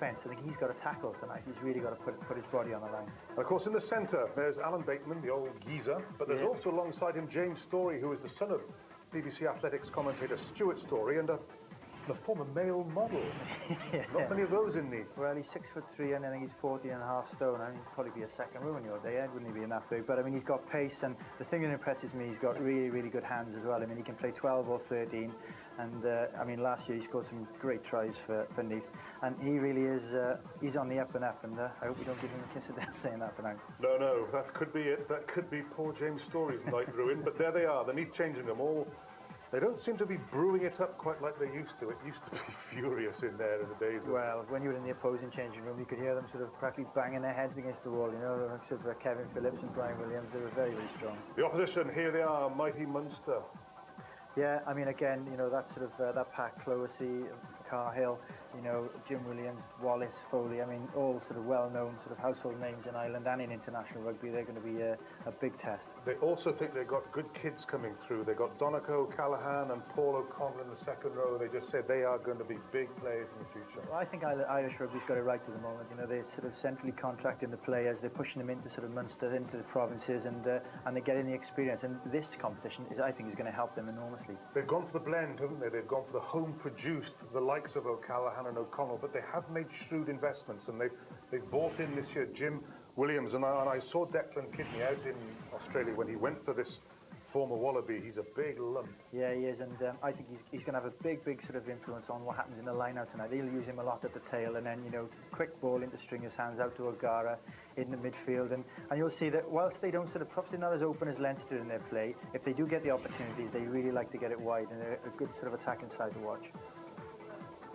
defence. I think he's got to tackle tonight. He's really got to put his body on the line. And of course, in the centre, there's Alan Bateman, the old geezer, but there's also alongside him James Storey, who is the son of BBC Athletics commentator Stuart Storey and a former male model. Not many of those in Neath. Well, he's 6'3" and I think he's 14.5 stone. I mean, he'd probably be a second row in your day, wouldn't he, being that big? But I mean, he's got pace, and the thing that impresses me, he's got really, really good hands as well. I mean, he can play 12 or 13, and I mean, last year he scored some great tries for Neath, and he really is, he's on the up and up, and I hope we don't give him a kiss of death saying that for now. No, that could be it. That could be poor James Storey's night ruin, but there they are, the Neath changing them all. They don't seem to be brewing it up quite like they used to. It used to be furious in there in the days. Well, when you were in the opposing changing room, you could hear them sort of practically banging their heads against the wall, you know, like sort of Kevin Phillips and Brian Williams. They were very, very strong. The opposition, here they are, mighty Munster. Yeah, I mean, again, you know, that sort of, that pack, Cloesy, Carhill, you know, Jim Williams, Wallace, Foley, I mean, all sort of well-known sort of household names in Ireland and in international rugby. They're going to be a big test. They also think they've got good kids coming through. They've got Donegal, Callahan and Paul O'Connell in the second row. They just said they are going to be big players in the future. Well, I think Irish rugby's got it right at the moment. You know, they're sort of centrally contracting the players. They're pushing them into sort of Munster, into the provinces, and they're getting the experience. And this competition, I think, is going to help them enormously. They've gone for the blend, haven't they? They've gone for the home-produced, the likes of O'Callaghan and O'Connell, but they have made shrewd investments, and they've bought in this year Jim Williams, and I saw Declan Kidney out in Australia when he went for this former Wallaby. He's a big lump. Yeah, he is, and I think he's going to have a big sort of influence on what happens in the line-out tonight. They'll use him a lot at the tail, and then, you know, quick ball into Stringer's hands out to O'Gara in the midfield, and you'll see that whilst they don't sort of, perhaps they're not as open as Leinster in their play, if they do get the opportunities, they really like to get it wide, and they're a good sort of attacking side to watch.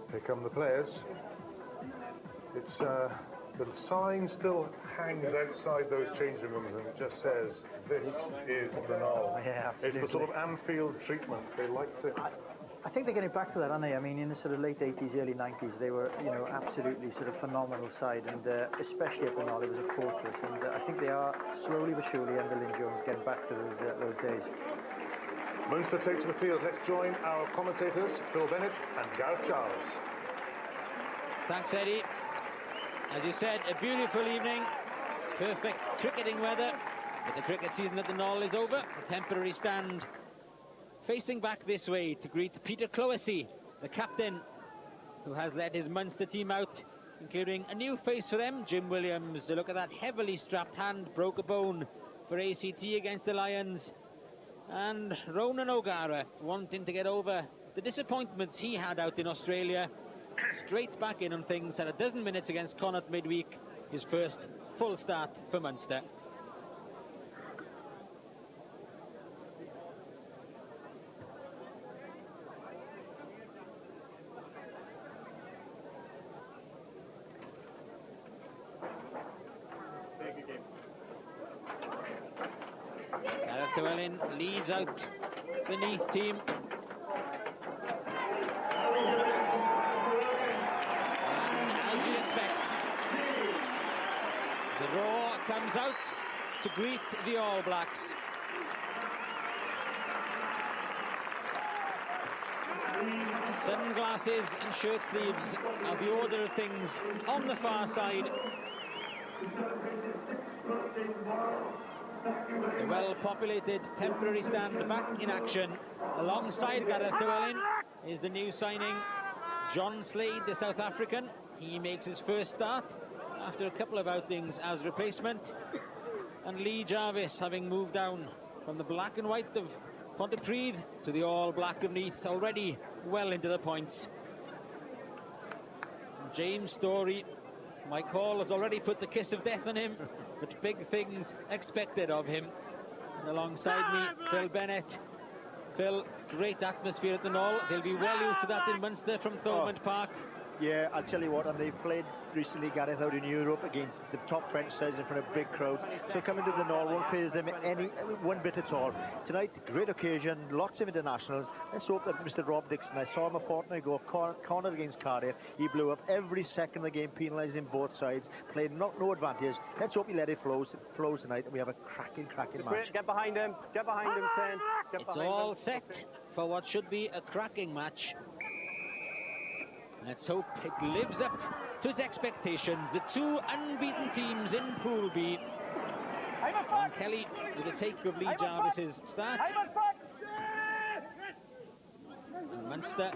Here come the players. It's the sign still hangs outside those changing rooms, and it just says, "This is the Knoll." Yeah, absolutely. It's the sort of Anfield treatment. They like to. I think they're getting back to that, aren't they? I mean, in the sort of late 80s, early 90s, they were, you know, absolutely sort of phenomenal side, and especially at the Knoll, it was a fortress. And I think they are slowly but surely under Lynn Jones getting back to those days. Munster take to the field. Let's join our commentators, Phil Bennett and Gareth Charles. Thanks, Eddie. As you said, a beautiful evening, perfect cricketing weather, but the cricket season at the Knoll is over. A temporary stand facing back this way to greet Peter Cloesy, the captain, who has led his Munster team out, including a new face for them, Jim Williams. Look at that heavily strapped hand, broke a bone for ACT against the Lions. And Ronan O'Gara wanting to get over the disappointments he had out in Australia. Straight back in on things, had a dozen minutes against Connacht midweek, his first full start for Munster. Gareth Llewellyn leads out the Neath team. The roar comes out to greet the All Blacks. Sunglasses and shirt sleeves are the order of things on the far side. The well-populated temporary stand back in action. Alongside Gareth Llewellyn is the new signing, John Slade, the South African. He makes his first start after a couple of outings as replacement, and Lee Jarvis having moved down from the black and white of Pontypridd to the all black of Neath, already well into the points. And James Storey, Mike Hall has already put the kiss of death on him, but big things expected of him. And alongside me, Phil Bennett. Phil, great atmosphere at the Knoll. They'll be well used to that in Munster from Thomond Park. Yeah, I'll tell you what, and they've played recently, Gareth, out in Europe against the top French sides in front of big crowds. So coming to the Knoll won't phase them one bit at all. Tonight, great occasion, lots of internationals. Let's hope that Mr. Rob Dixon, I saw him a fortnight ago, corner against Cardiff. He blew up every second of the game, penalising both sides, played no advantage. Let's hope he let it flow tonight, and we have a cracking match. Get behind him, Ted. It's all set for what should be a cracking match. Let's hope it lives up to its expectations. The two unbeaten teams in Pool B. John Kelly with a take of Lee Jarvis's start. And Munster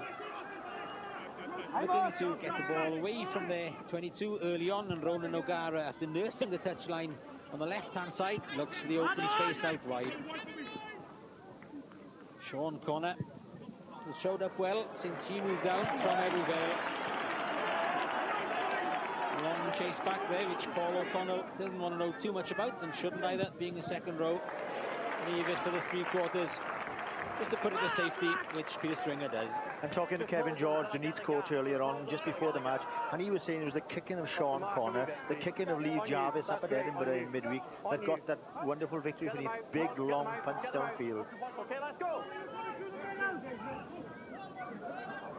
looking to get the ball away from their 22 early on, and Ronan O'Gara, after nursing the touchline on the left-hand side, looks for the open space out wide. Sean Connor has showed up well since he moved down from Ebbw Vale. Long chase back there, which Paul O'Connell doesn't want to know too much about, and shouldn't either, being a second row. Leave it for the three-quarters, just to put it to safety, which Peter Stringer does. And talking to Kevin George, the Neath coach, earlier on, just before the match, and he was saying it was the kicking of Sean Connor, the kicking of Lee Jarvis up at Edinburgh in midweek that got that wonderful victory for Neath. Big, long punts downfield.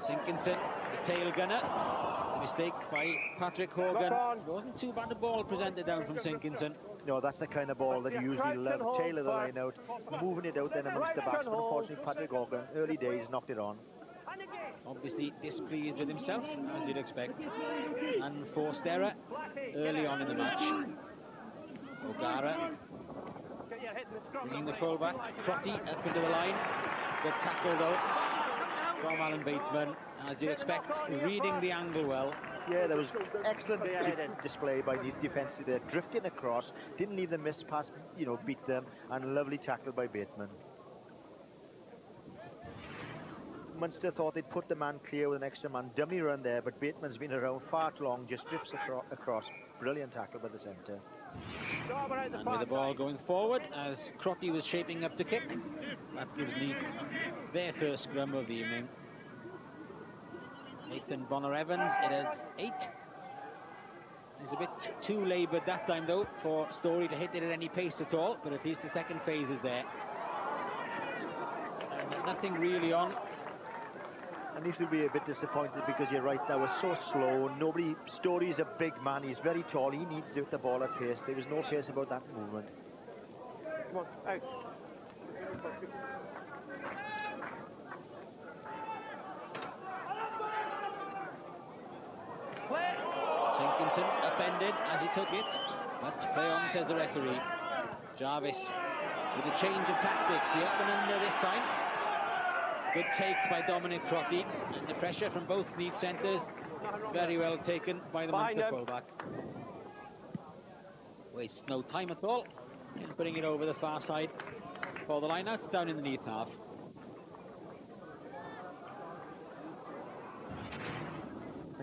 Sinkinson, the tail gunner. A mistake by Patrick Hogan. Wasn't too bad a ball presented down from Sinkinson. No, that's the kind of ball that you usually love. Tail of the line out, moving it out then amongst the backs. But unfortunately, Patrick Hogan, early days, knocked it on. Obviously displeased with himself, as you'd expect. Unforced error early on in the match. O'Gara bringing the fullback. Crotty up into the line. Good tackle though from Alan Bateman, as you'd expect, reading the angle well. Yeah, there was excellent display by Neath defensively there, drifting across, didn't leave the miss pass, you know, beat them, and lovely tackle by Bateman. Munster thought they'd put the man clear with an extra man dummy run there, but Bateman's been around far too long, just drifts across. Brilliant tackle by the centre. And with the ball going forward, as Crotty was shaping up to kick, that gives Neath their first scrum of the evening. Nathan Bonner-Evans, it is 8. He's a bit too laboured that time though for Storey to hit it at any pace at all, but at least the second phase is there. And nothing really on. And Neath will be a bit disappointed because you're right, that was so slow. Nobody, Storey's a big man, he's very tall, he needs to get the ball at pace. There was no pace about that movement. Come on, out. Sinkinson upended as he took it, but play on, says the referee. Jarvis with a change of tactics, the up and under this time. Good take by Dominic Crotty, and the pressure from both Neath centres very well taken by the Munster fullback. Wastes no time at all in putting it over the far side for the line-out down in the Neath half.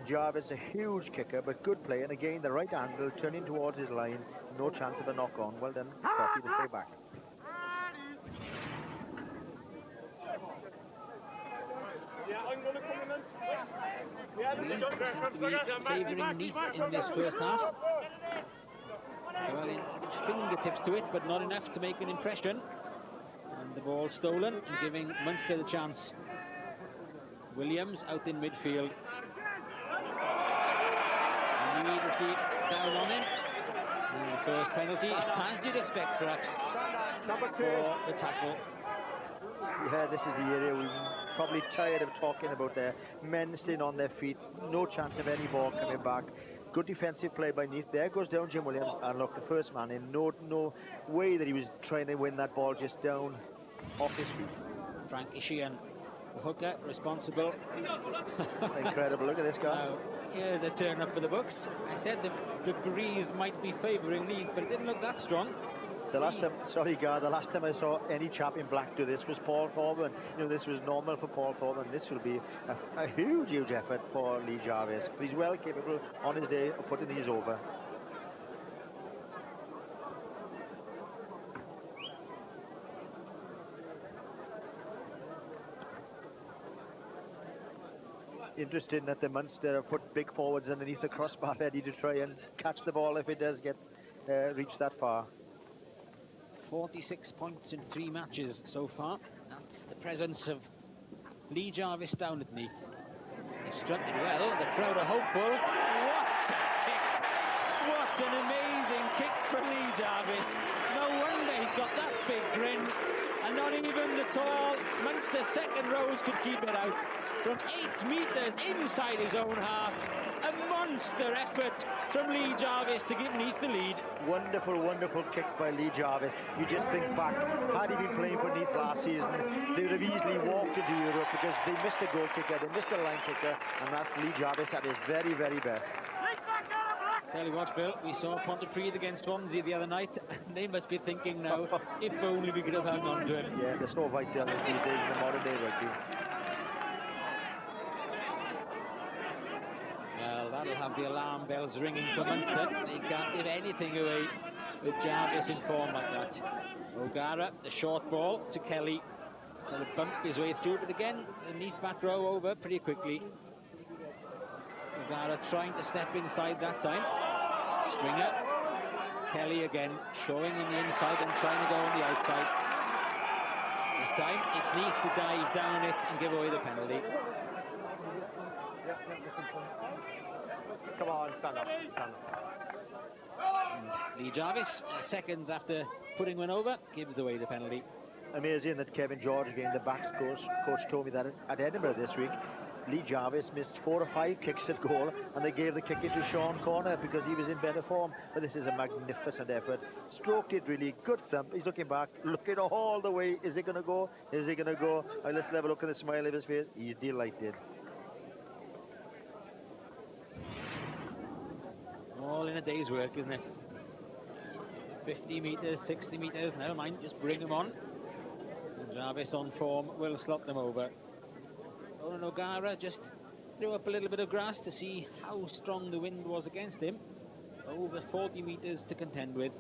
Jarvis, a huge kicker, but good play, and again the right angle, turning towards his line, no chance of a knock-on. Well done, Crotty, the fullback. Seems to be favouring Neath in this first half. Well, fingertips to it, but not enough to make an impression. And the ball stolen and giving Munster the chance. Williams out in midfield. Immediately down on him. And the first penalty, as you'd expect perhaps, for the tackle. Yeah, this is the area we're probably tired of talking about there. Men staying on their feet, no chance of any ball coming back. Good defensive play by Neath. There goes down Jim Williams, and look, the first man in. No way that he was trying to win that ball just down off his feet. Frank Ishian, the hooker, responsible. Incredible, look at this guy. Now, here's a turn up for the books. I said the breeze might be favouring Neath, but it didn't look that strong. The last time, sorry, Gar, the last time I saw any chap in black do this was Paul Thorburn. You know, this was normal for Paul Thorburn. This will be a huge effort for Lee Jarvis. But he's well capable on his day of putting these over. Interesting that the Munster have put big forwards underneath the crossbar ready to try and catch the ball if it does get reach that far. 46 points in 3 matches so far. That's the presence of Lee Jarvis down at Neath. He struck it well, the crowd are hopeful. What a kick! What an amazing kick from Lee Jarvis. No wonder he's got that big grin, and not even the tall Munster second rows could keep it out. from 8 metres inside his own half. A monster effort from Lee Jarvis to give Neath the lead. Wonderful, wonderful kick by Lee Jarvis. You just think back, had he been playing for Neath last season, they would have easily walked into Europe because they missed a goal kicker, they missed a line kicker, and that's Lee Jarvis at his very, very best. Tell you what, Phil, we saw Pontypridd against Swansea the other night, and they must be thinking now, if only we could have hung on to him. Yeah, there's no vital these days in the modern day rugby. Well, that'll have the alarm bells ringing for Munster. They can't give anything away with Jarvis in form like that. O'Gara, the short ball to Kelly. Going to bump his way through, but again, the Neath back row over pretty quickly. O'Gara trying to step inside that time. Stringer. Kelly again, showing on the inside and trying to go on the outside. This time, it's Neath to dive down it and give away the penalty. Come on, stand up. Stand up. Lee Jarvis, seconds after putting one over, gives away the penalty. Amazing that Kevin George, again, the backs coach told me that at Edinburgh this week, Lee Jarvis missed 4 or 5 kicks at goal, and they gave the kick to Sean Corner because he was in better form. But this is a magnificent effort. Stroked it really, good thump. He's looking back, looking all the way. Is it going to go? Is it going to go? Right, let's have a look at the smile of his face. He's delighted. All in a day's work, isn't it? 50 metres, 60 metres, never mind, just bring them on. And Jarvis on form will slot them over. Ronan O'Gara just threw up a little bit of grass to see how strong the wind was against him. Over 40 metres to contend with.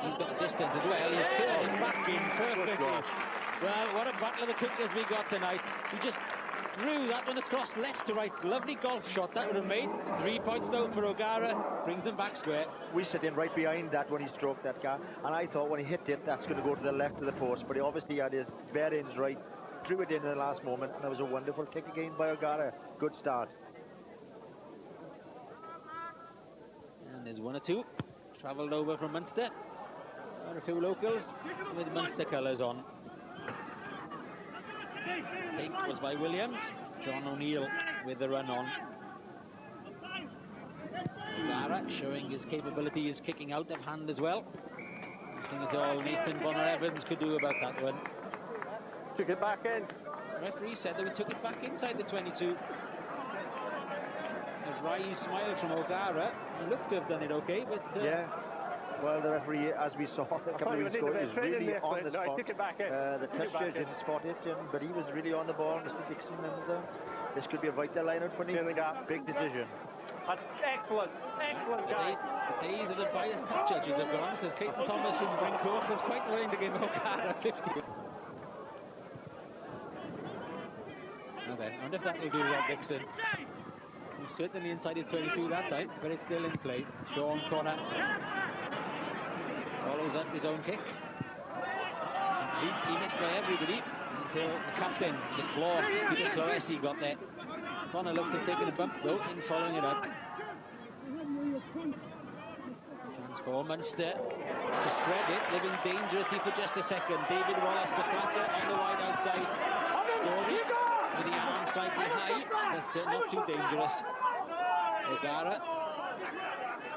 He's got distance as well. He's curled it back in perfectly. Well, what a battle of the kickers we got tonight. He just threw that one across left to right. Lovely golf shot that would have made. 3 points though for O'Gara. Brings them back square. We sit in right behind that when he stroked that guy, and I thought when he hit it, that's going to go to the left of the post, but he obviously had his bearings right, drew it in the last moment, and it was a wonderful kick again by O'Gara. Good start. And there's one or two travelled over from Munster. And a few locals with Munster colours on. Take was by Williams. John O'Neill with the run on. O'Gara showing his capabilities, kicking out of hand as well. Nothing at all Nathan Bonner-Evans could do about that one. Took it back in. The referee said that we took it back inside the 22. A wry smile from O'Gara. He looked to have done it okay, but... yeah. Well, the referee, as we saw a couple of weeks ago, is really on the spot. The test judge didn't spot it, but he was really on the ball, Mr. Dixon, and this could be a vital line-out for Neath. Big decision. That's excellent, excellent guy. The days of the biased test judges have gone, because Clayton Thomas from Brincourt was quite willing to give O'Gara 50. Now then, I wonder if that will do Rob Dixon. He's certainly inside his 22 that time, but it's still in play. Sean Connor follows up his own kick. He missed by everybody until the captain, the claw, Peter Cloesi got there. Connor looks to have taken a bump though in following it up. Transform Munster to spread it, living dangerously for just a second. David Wallace, the flatter on the wide outside. Story with the arm slightly high, but not too dangerous. O'Gara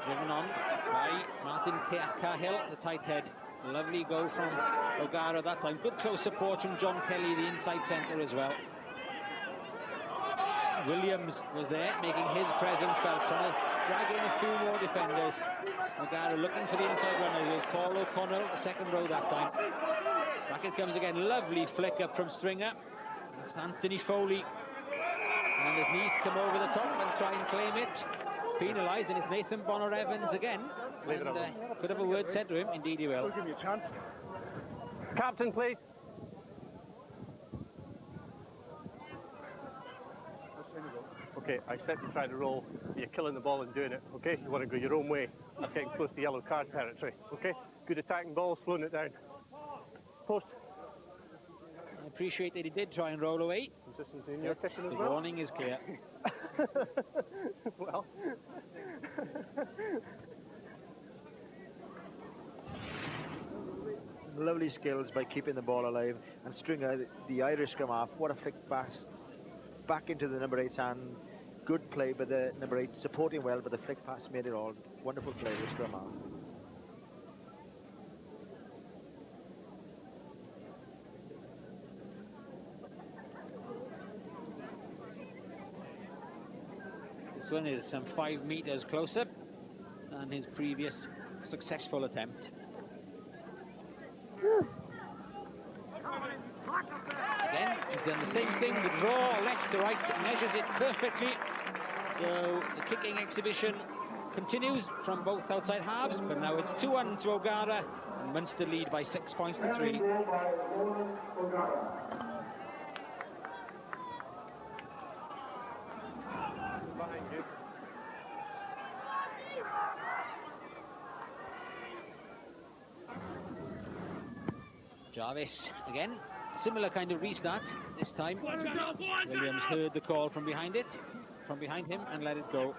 driven on by Martin Cahill, the tight head. Lovely go from O'Gara that time. Good close support from John Kelly, the inside centre as well. Williams was there, making his presence felt, trying to drag in a few more defenders. O'Gara looking for the inside runner. There's Paul O'Connell, the second row that time. Back it comes again. Lovely flick up from Stringer. It's Anthony Foley. And there's Neath come over the top and try and claim it. Penalised, and it's Nathan Bonner-Evans again. And could have a word said to him. Indeed he will. We'll give you a chance. Captain, please. Okay, I accept you trying to roll, but you're killing the ball and doing it, okay? You want to go your own way. That's getting close to yellow card territory, okay? Good attacking ball, slowing it down. Post. I appreciate that he did try and roll away. Consistency in your kicking as the well. warning is clear. Well. lovely skills by keeping the ball alive and string the Irish scrum half. What a flick pass back into the number 8's hand. Good play by the number 8, supporting well, but the flick pass made it all. Wonderful play, the scrum half. This one is some 5 meters closer than his previous successful attempt. Again, he's done the same thing, the draw left to right, measures it perfectly. So the kicking exhibition continues from both outside halves, but now it's 2-1 to O'Gara, and Munster lead by 6 points to 3. Jarvis again, similar kind of restart. This time Williams heard the call from behind him and let it go.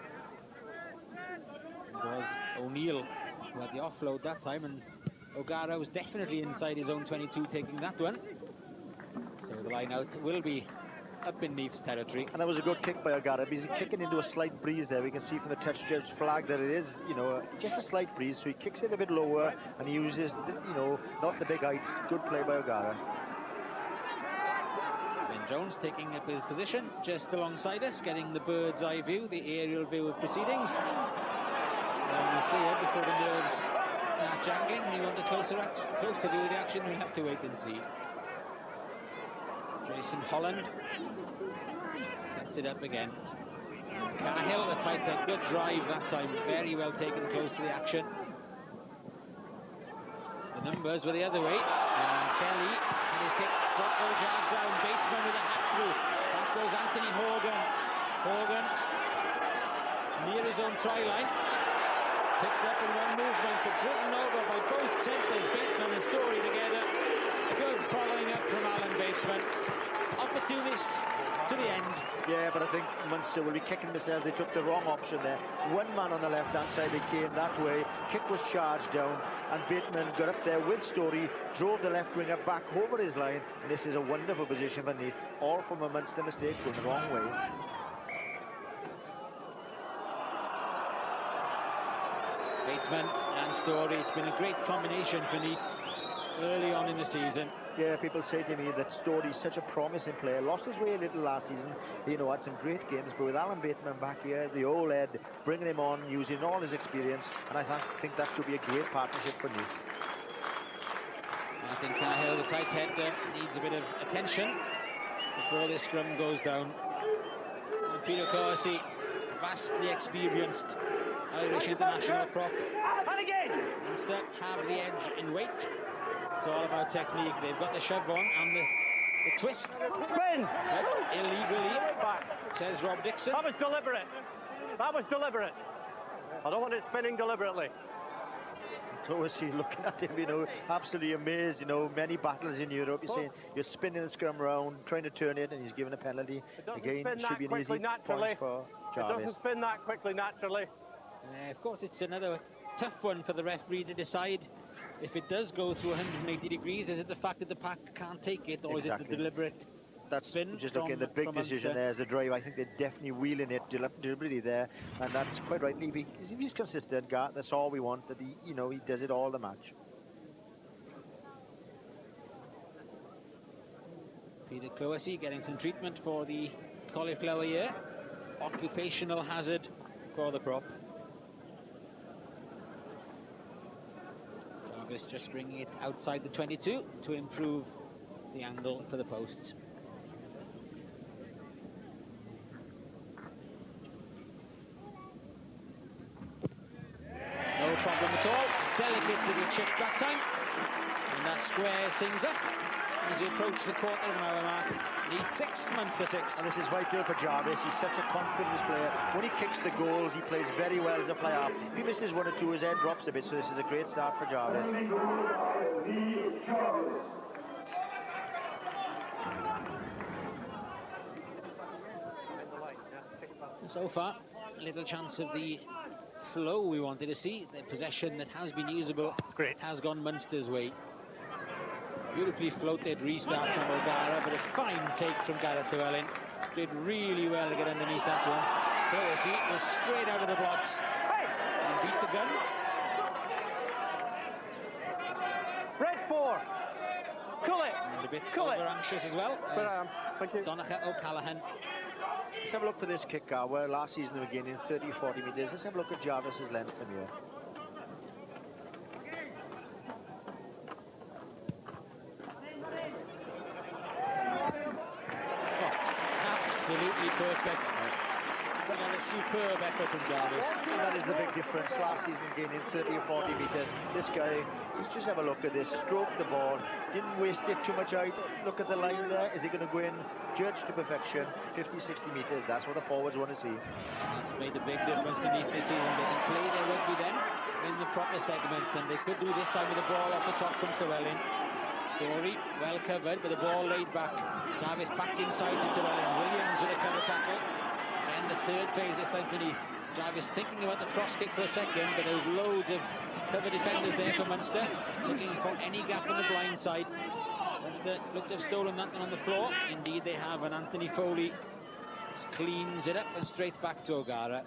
It was O'Neill who had the offload that time, and O'Gara was definitely inside his own 22 taking that one. So the line out will be up in Neath's territory. And that was a good kick by O'Gara. He's kicking into a slight breeze there. We can see from the touch judge flag that it is, you know, just a slight breeze. So he kicks it a bit lower and he uses, you know, not the big height. Good play by O'Gara. Ben Jones taking up his position just alongside us, getting the bird's eye view, the aerial view of proceedings. Almost there before the nerves start jangling, and you want a closer view of the action. We have to wait and see. Jason Holland sets it up again. Cahill, the tight end, good drive that time, very well taken close to the action. The numbers were the other way, and Kelly had his kick, got 4 yards down. Bateman with a hat through. Back goes Anthony Horgan. Horgan near his own try line. Picked up in one movement, but driven over by both centres, Bateman and Story together. Good following up from Alan Bateman. Opportunist to the end. Yeah, but I think Munster will be kicking themselves. They took the wrong option there. One man on the left-hand side, they came that way. Kick was charged down, and Bateman got up there with Story, drove the left winger back over his line, and this is a wonderful position for Neath. All from a Munster mistake, going the wrong way. Bateman and Story, it's been a great combination for Neath early on in the season. Yeah, people say to me that Story's such a promising player. Lost his way a little last season, you know, had some great games, but with Alan Bateman back here, the old head, bringing him on, using all his experience, and I think that could be a great partnership for Neath. I think Cahill, the tight head there, needs a bit of attention before this scrum goes down. And Peter Corsi, vastly experienced Irish international prop. Munster have the edge in weight. It's all about technique. They've got the shove on and the twist. Spin! But illegally, says Rob Dixon. That was deliberate. That was deliberate. I don't want it spinning deliberately. Closely looking at him, you know, absolutely amazed. You know, many battles in Europe, you're saying you're spinning the scrum round, trying to turn it, and he's given a penalty. Again, it should be an easy points for Jarvis. It doesn't spin that quickly naturally. Of course, it's another tough one for the referee to decide. If it does go through 180 degrees, is it the fact that the pack can't take it, or Exactly. is it the deliberate spin? Just looking at the big decision there as the drive. I think they're definitely wheeling it deliberately there, and that's quite rightly. If he's consistent, Garth, that's all we want. That he, you know, he does it all the match. Peter Cloessy getting some treatment for the cauliflower ear. Occupational hazard for the prop. Jarvis just bringing it outside the 22 to improve the angle for the posts. No problem at all. Delicate little chip that time. And that squares things up as we approach the quarter of an hour mark. Neath 6, Munster 6. And this is vital for Jarvis. He's such a confident player. When he kicks the goals, he plays very well as a fly half. If he misses one or two, his head drops a bit, so this is a great start for Jarvis. So far, little chance of the flow we wanted to see. The possession that has been usable has gone Munster's way. Beautifully floated restart from O'Gara, but a fine take from Gareth Llewellyn. Did really well to get underneath that one. Doherty was straight out of the blocks and beat the gun. Red 4. Cool it. And a bit Cool it. over-anxious as well. Thank you. Donnacha O'Callaghan. Let's have a look for this kick, where last season they were gaining 30-40 metres. Let's have a look at Jarvis's length from here. Absolutely perfect. Another superb effort from Jarvis. And that is the big difference. Last season gaining 30 or 40 metres. This guy, let's just have a look at this. Stroked the ball, didn't waste it too much out. Look at the line there. Is he going to go in? Judged to perfection, 50-60 metres. That's what the forwards want to see. That's made a big difference to Neath this season. They can play their rugby then in the proper segments, and they could do this time with the ball off the top from Llewellyn. Story well covered, but the ball laid back. Jarvis back inside to Llewellyn. Williams with a cover tackle. And the third phase this time for Neath. Jarvis thinking about the cross kick for a second, but there was loads of cover defenders there for Munster, looking for any gap on the blind side. Munster looked to have stolen that one on the floor. Indeed they have, and Anthony Foley just cleans it up and straight back to O'Gara.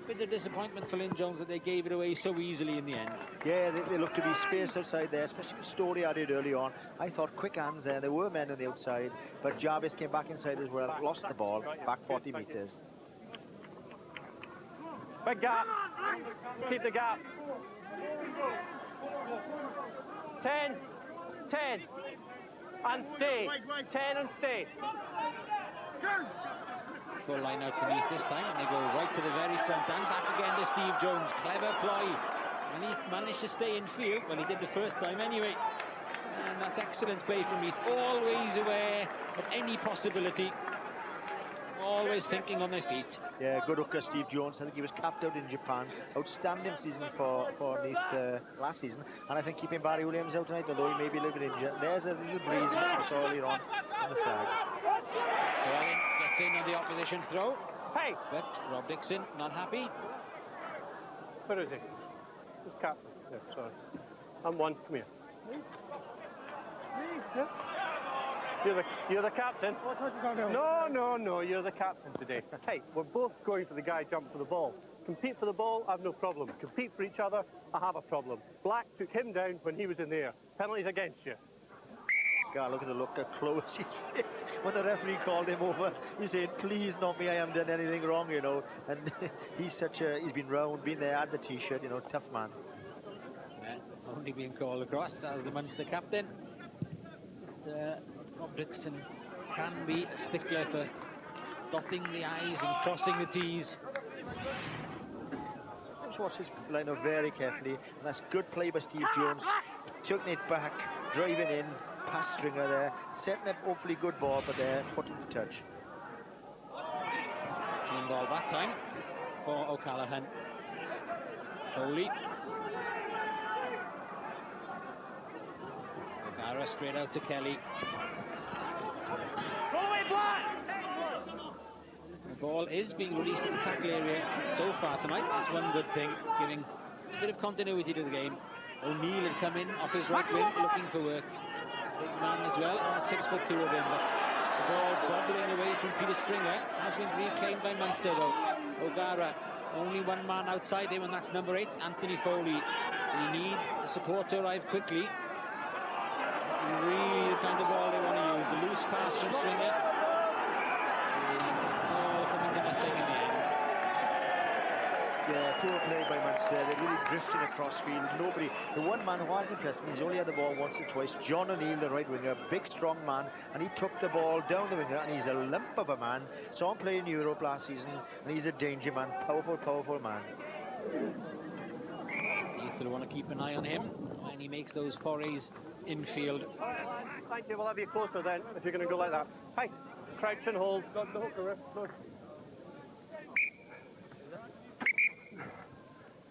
Bit of disappointment for Lynn Jones that they gave it away so easily in the end. Yeah, they looked to be space outside there, especially with Story added early on. I thought quick hands there. There were men on the outside, but Jarvis came back inside as well, lost the ball, back 40 metres. Big gap. Keep the gap. 10. 10. And stay. 10 and stay. Full line out for Neath this time, and they go right to the very front and back again to Steve Jones. Clever ploy, and he managed to stay in field. Well, he did the first time anyway, and that's excellent play from Neath. Always aware of any possibility, always thinking on their feet. Yeah, good hooker Steve Jones. I think he was capped out in Japan. Outstanding season for Neath last season, and I think keeping Barry Williams out tonight, although he may be a little bit injured. There's a little breeze we saw earlier on the flag. Llewellyn gets in on the opposition throw. Hey! But Rob Dixon not happy. Where is he? This captain. Yeah, sorry. I'm one. Come here. Yeah. You're the captain. No, you're the captain today. Hey, we're both going for the guy jumping for the ball. Compete for the ball, I have no problem. Compete for each other, I have a problem. Black took him down when he was in the air. Penalties against you. God, look at the look at close his face. When the referee called him over, he said, please not me, I haven't done anything wrong, you know. And he's been round, been there, had the t-shirt, you know, tough man. Yeah, only being called across as the Munster captain. But, Rob Dixon can be a stickler for dotting the I's and crossing the T's. Just watch this line up very carefully. And that's good play by Steve Jones. Taking it back, driving in, pass stringer there, setting up hopefully good ball, but there, foot in the touch. Clean ball that time for O'Callaghan. Foley. O'Gara straight out to Kelly. The ball is being released at the tackle area so far tonight. That's one good thing, giving a bit of continuity to the game. O'Neill had come in off his right wing looking for work. Big man as well, 6'2" of him, but the ball bobbling away from Peter Stringer has been reclaimed by Munster though. O'Gara, only one man outside him, and that's number 8, Anthony Foley. We need the support to arrive quickly. Really the kind of ball they want to use. The loose pass from Stringer. All coming to nothing in the end. Yeah, poor play by Munster. They're really drifting across field. Nobody, the one man who has impressed me, he's only had the ball once or twice. John O'Neill, the right winger, big strong man, and he took the ball down the winger, and he's a lump of a man. Saw him play in Europe last season, and he's a danger man. Powerful, powerful man. Neath will want to keep an eye on him when he makes those forays infield. Thank you, we'll have you closer then, if you're going to go like that. Hey, crouch and hold. Got the hooker, look.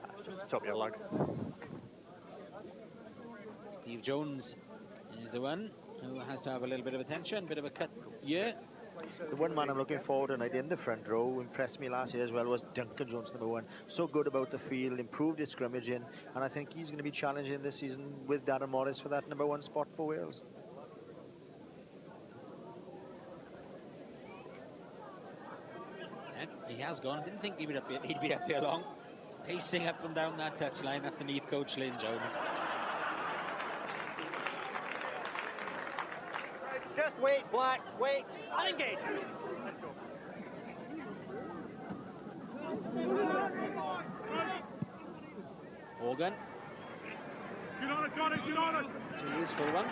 That's just the top of your leg. Steve Jones is the one who has to have a little bit of attention, bit of a cut here. The one man I'm looking forward to tonight in the front row, who impressed me last year as well, was Duncan Jones, number 1. So good about the field, improved his scrimmaging, and I think he's going to be challenging this season with Darren Morris for that number 1 spot for Wales. And he has gone. Didn't think he'd be up here long. Pacing up and down that touchline. That's the Neath coach, Lynn Jones. Just wait, Black, wait, and engage. Horgan. Get on it, Johnny, get on it! It's a useful one.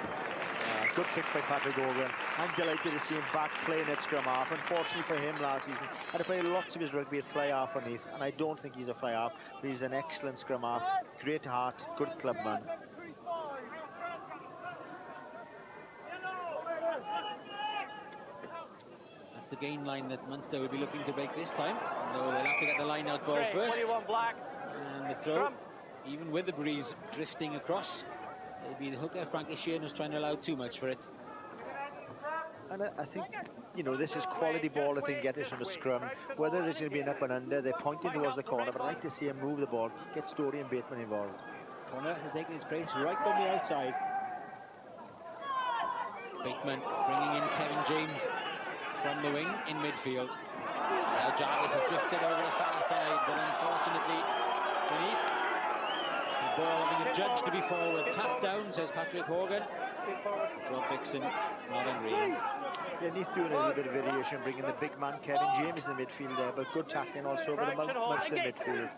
Good pick by Patrick Horgan. I'm delighted to see him back playing at scrum half. Unfortunately for him last season, had to play lots of his rugby at fly half for Neath, and I don't think he's a fly half, but he's an excellent scrum half. Great heart, good clubman. That's the gain line that Munster will be looking to break this time. No, they'll have to get the line out ball Great. first. What do you want, Black? And the throw, even with the breeze drifting across, it'll be the hooker. Frankie Sheehan was trying to allow too much for it. And I think, you know, this is quality ball if they can get this from the scrum. Whether there's going to be an up and under, they're pointing towards the corner, but I'd like to see him move the ball, get Story and Bateman involved. Corner has taken his place right on the outside. Bateman bringing in Kevin James from the wing in midfield. Now Jarvis has drifted over the far side, but unfortunately beneath. The ball having adjudged to be forward. Tap down, says Patrick Horgan. Rob Dixon, not in green. Yeah, Neath doing a little bit of variation, bringing the big man Kevin James in the midfield there, but good tackling also over the Munster midfield.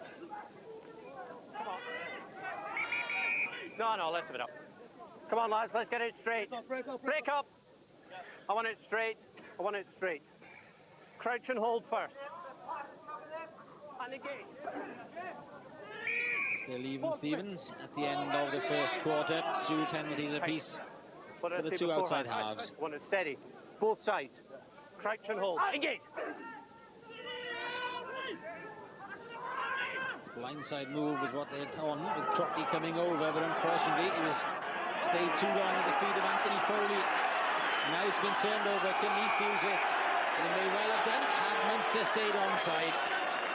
No, let's have it up. Come on, lads, let's get it straight. Break up. I want it straight. I want it straight. Crouch and hold first. And engage. Still even Stevens at the end of the first quarter. 2 penalties apiece for the 2 outside halves. I want it steady. Both sides. Crouch and hold. Engage. Blindside move was what they had on with Crockley coming over, but unfortunately he was stayed too long at the feet of Anthony Foley. Now it's been turned over. Can Neath use it? They may well have done had Munster stayed onside.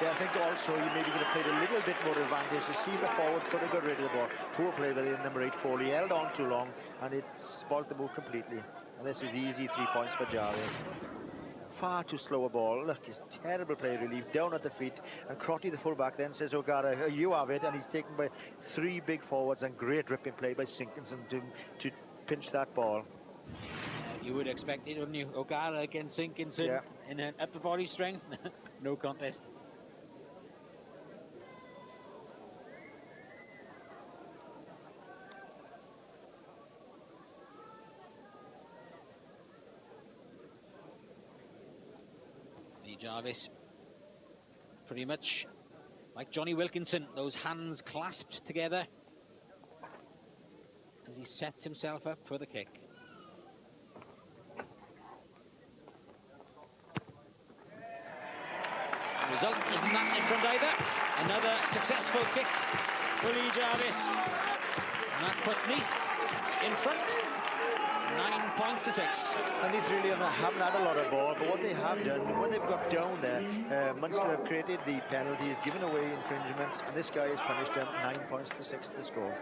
Yeah, I think also you maybe could have played a little bit more advantage to see the forward could have got rid of the ball. Poor play by the number 8 Foley, held on too long and it spoilt the move completely. And this is easy 3 points for Jarvis. Far too slow a ball. Look, his terrible play relief down at the feet, and Crotty the fullback then says, O'Gara, you have it, and he's taken by 3 big forwards, and great ripping play by Sinkinson to pinch that ball. You would expect it, wouldn't you? O'Gara against Sinkinson in an upper body strength. No contest. Jarvis, pretty much like Johnny Wilkinson, those hands clasped together as he sets himself up for the kick. The result isn't that different either. Another successful kick for Lee Jarvis. And that puts Neath in front. 9 points to 6. And Neath really haven't had a lot of ball, but what they have done, when they've got down there, Munster have created the penalties, given away infringements, and this guy has punished them. 9 points to 6 to score.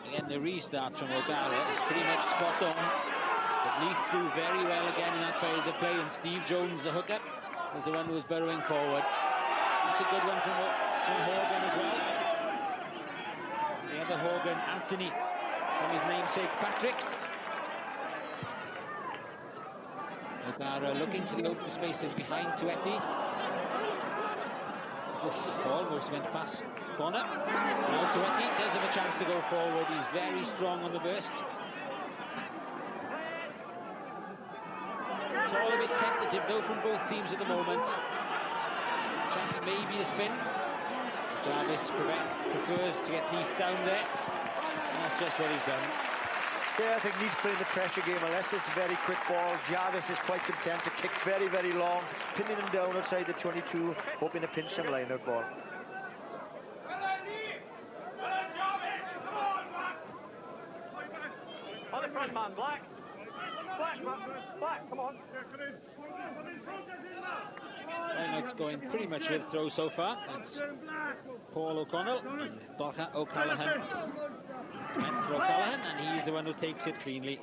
Again, the restart from O'Gara is pretty much spot on. But Neath do very well again in that phase of play, and Steve Jones, the hooker, was the one who was burrowing forward. It's a good one from Horgan as well. The other Horgan, Anthony, from his namesake Patrick. O'Gara looking for the open spaces behind Tuetti. Almost went past corner. Now Tuetti does have a chance to go forward. He's very strong on the burst. It's all a bit tentative though from both teams at the moment. Chance maybe a spin. Jarvis prefers to get Neath down there, and that's just what he's done. Yeah, I think Neath's playing the pressure game. Unless it's a very quick ball, Jarvis is quite content to kick very, very long, pinning him down outside the 22, hoping to pinch some line-out ball. On the front, man, Black. Black, man. Black, come on. Line-out's going pretty much with throw so far. That's Paul O'Connell and Bocca O'Callaghan. It's meant for O'Callaghan, and he's the one who takes it cleanly.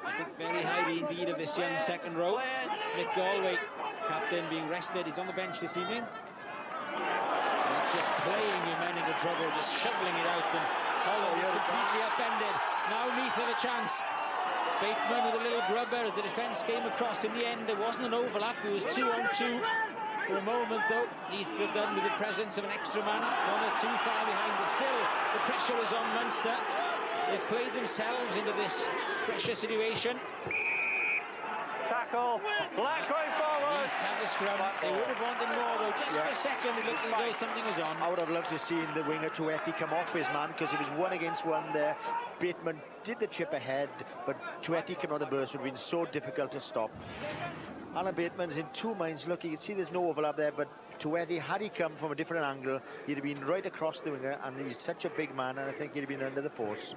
I think very highly indeed of this young second row. Mick Galway, captain, being rested. He's on the bench this evening. And it's just playing your men into trouble, just shoveling it out, and Hollow is completely upended. Now Neath have a chance. Bateman with a little grubber as the defence came across. In the end, there wasn't an overlap. It was 2-on-2 for a moment, though. Neath could have done with the presence of an extra man. One or two far behind, but still, the pressure was on Munster. They've played themselves into this pressure situation. Tackle. Black going forward. Neath have the scrum. They would have wanted more, though. Just for a second, it looked as though something was on. I would have loved to see the winger Tuetti come off his man, because he was 1 against 1 there. Bateman did the chip ahead, but Tuetti came on the burst. Would have been so difficult to stop. Alan Bateman's in two minds. Look, you can see there's no overlap there, but Tuetti, had he come from a different angle, he'd have been right across the winger, and he's such a big man, and I think he'd have been under the post.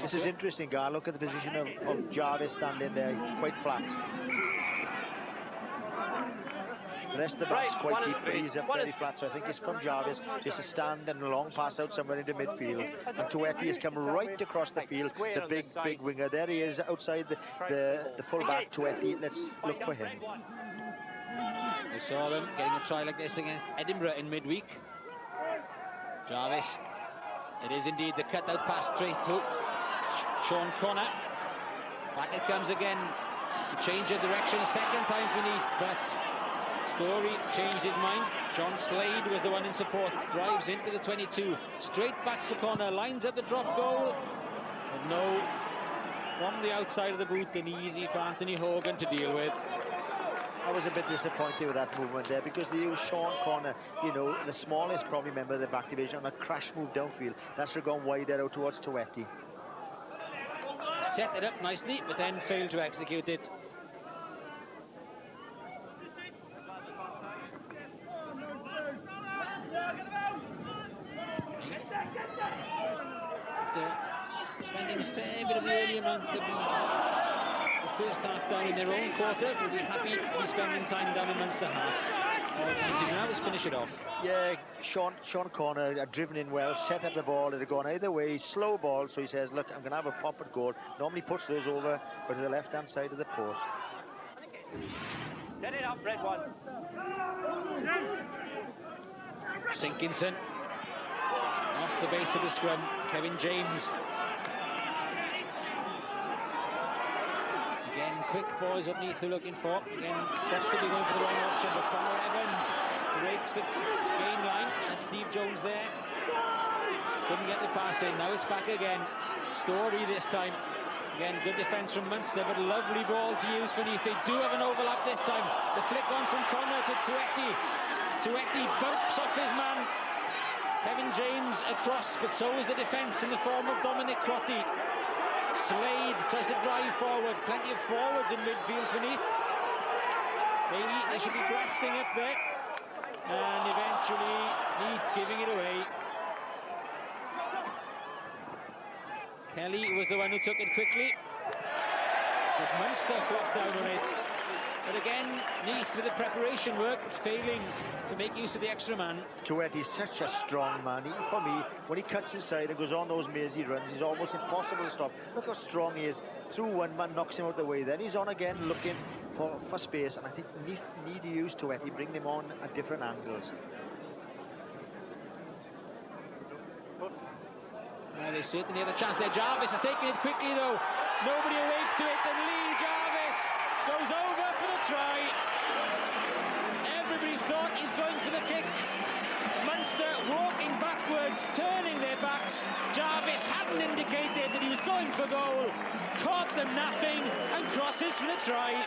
This is interesting, Gar. Look at the position of Jarvis standing there, quite flat. The rest of the back's quite deep, but he's up very flat, so I think it's from Jarvis just to stand and a long pass out somewhere into midfield. And Tuetti has come right across the field, the big winger. There he is outside the full-back, Tuetti. Let's look for him. We saw them getting a try like this against Edinburgh in midweek. Jarvis. It is indeed the cut-out pass straight to Sean Connor. Back it comes again. To change of direction a second time for Neath, but Story changed his mind. John Slade was the one in support. Drives into the 22. Straight back for Connor. Lines up the drop goal. But no, from the outside of the boot, an easy for Anthony Hogan to deal with. I was a bit disappointed with that movement there, because they used Sean Connor, you know, the smallest probably member of the back division, on a crash move downfield. That should have gone wider out towards Tuetti. Set it up nicely, but then failed to execute it. After spending a fair bit of the early amount of the first half down in their own quarter, will be happy to be spending time down in Munster half. All they need to now is finish it off. Yeah, Sean Connor had driven in well, set up the ball. It had gone either way, slow ball, so he says, look, I'm going to have a pop at goal. Normally puts those over, but to the left-hand side of the post. Get it up, red one. Sinkinson off the base of the scrum. Kevin James. Again, quick boys up Neath who looking for. Again, possibly going for the wrong option, but Conor Evans breaks the gain line, and Steve Jones there. Couldn't get the pass in. Now it's back again. Story this time. Again, good defence from Munster, but a lovely ball to use for Neath. They do have an overlap this time. The flick on from Connor to Tuetti. Tuetti bumps off his man. Kevin James across, but so is the defence in the form of Dominic Crotty. Slade tries to drive forward. Plenty of forwards in midfield for Neath. Maybe they should be grafting up there. And eventually, Neath giving it away. Kelly was the one who took it quickly. But Munster flopped down on it. But again, Neath with the preparation work, failing to make use of the extra man. Tuetti's such a strong man. For me, when he cuts inside and goes on those mazy runs, he's almost impossible to stop. Look how strong he is. Through one man, knocks him out of the way. Then he's on again, looking for space. And I think Neath need to use Tuetti, bring him on at different angles. Well, they certainly have a chance there. Jarvis is taking it quickly, though. Nobody awake to it. And Lee Jarvis goes over for the try. Everybody thought he's going for the kick. Munster walking backwards, turning their backs. Jarvis hadn't indicated that he was going for goal. Caught them napping and crosses for the try.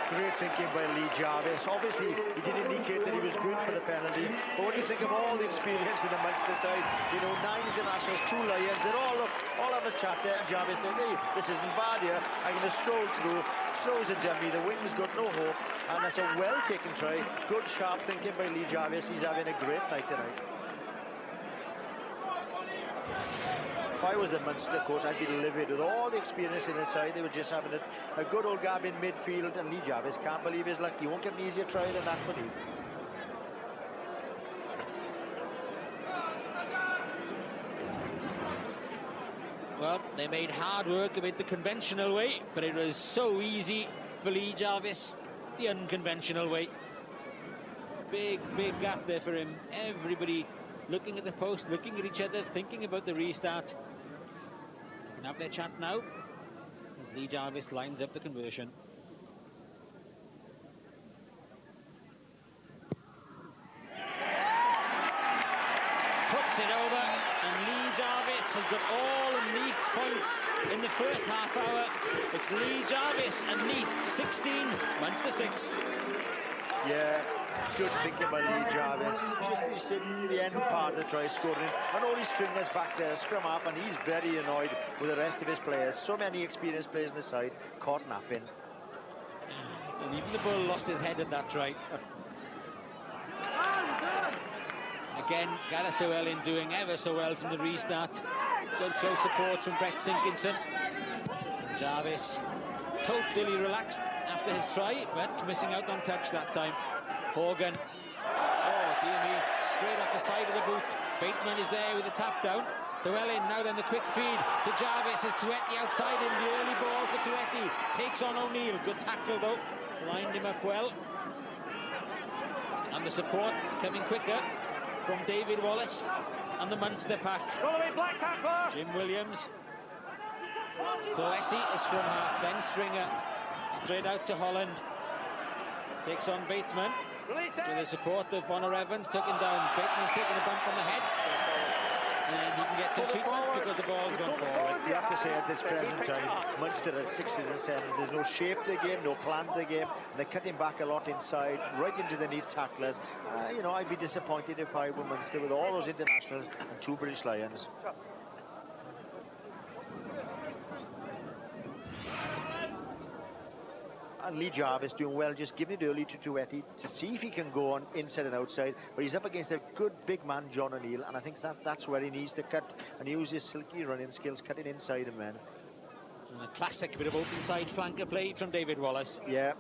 Great thinking by Lee Jarvis. Obviously, he did indicate that he was good for the penalty. But when you think of all the experience in the Munster side, you know, 9 internationals, 2 Lions, they're all having a chat there. And Jarvis says, hey, this isn't bad here. I'm going to stroll through. Throws a dummy. The wing's got no hope. And that's a well-taken try. Good, sharp thinking by Lee Jarvis. He's having a great night tonight. If I was the Munster coach, I'd be livid with all the experience in the side. They were just having a good old gab in midfield, and Lee Jarvis can't believe his luck. He won't get an easier try than that for Lee. Well, they made hard work of it the conventional way, but it was so easy for Lee Jarvis the unconventional way. Big gap there for him. Everybody looking at the post, looking at each other, thinking about the restart. They can have their chat now as Lee Jarvis lines up the conversion. Puts it over, and Lee Jarvis has got all of Neath's points in the first half hour. It's Lee Jarvis and Neath, 16, Munster 6. Yeah. Good thinking by Lee Jarvis. Just you see the end part of the try scoring. And all his stringers back there, scrum half, and he's very annoyed with the rest of his players. So many experienced players on the side caught napping. And even the Bull lost his head at that try. Again, Gareth Llewellyn doing ever so well from the restart. Good close support from Brett Sinkinson. Jarvis totally relaxed after his try, but missing out on touch that time. Hogan, oh dear me, straight off the side of the boot. Bateman is there with the tap down. Llewellyn, now then the quick feed to Jarvis. Is Tueti outside him? The early ball for Tueti. Takes on O'Neill. Good tackle though. Lined him up well. And the support coming quicker from David Wallace and the Munster pack. Black tackler. Jim Williams. Clessie is scrum half. Then Stringer. Straight out to Holland. Takes on Bateman. With the support of Bonner Evans, took him down. Bateman's taking a bump on the head. And he can get some treatment because the ball's gone forward. You have to say at this present time, Munster at 6s and 7s, there's no shape to the game, no plan to the game. They're cutting back a lot inside, right into the Neath tacklers. You know, I'd be disappointed if I were Munster with all those internationals and 2 British Lions. And Lee Jarvis doing well, just giving it early to Tueti to see if he can go on inside and outside. But he's up against a good big man, John O'Neill, and I think that's where he needs to cut and use his silky running skills, cutting inside him then. And a classic bit of open side flanker play from David Wallace. Yeah.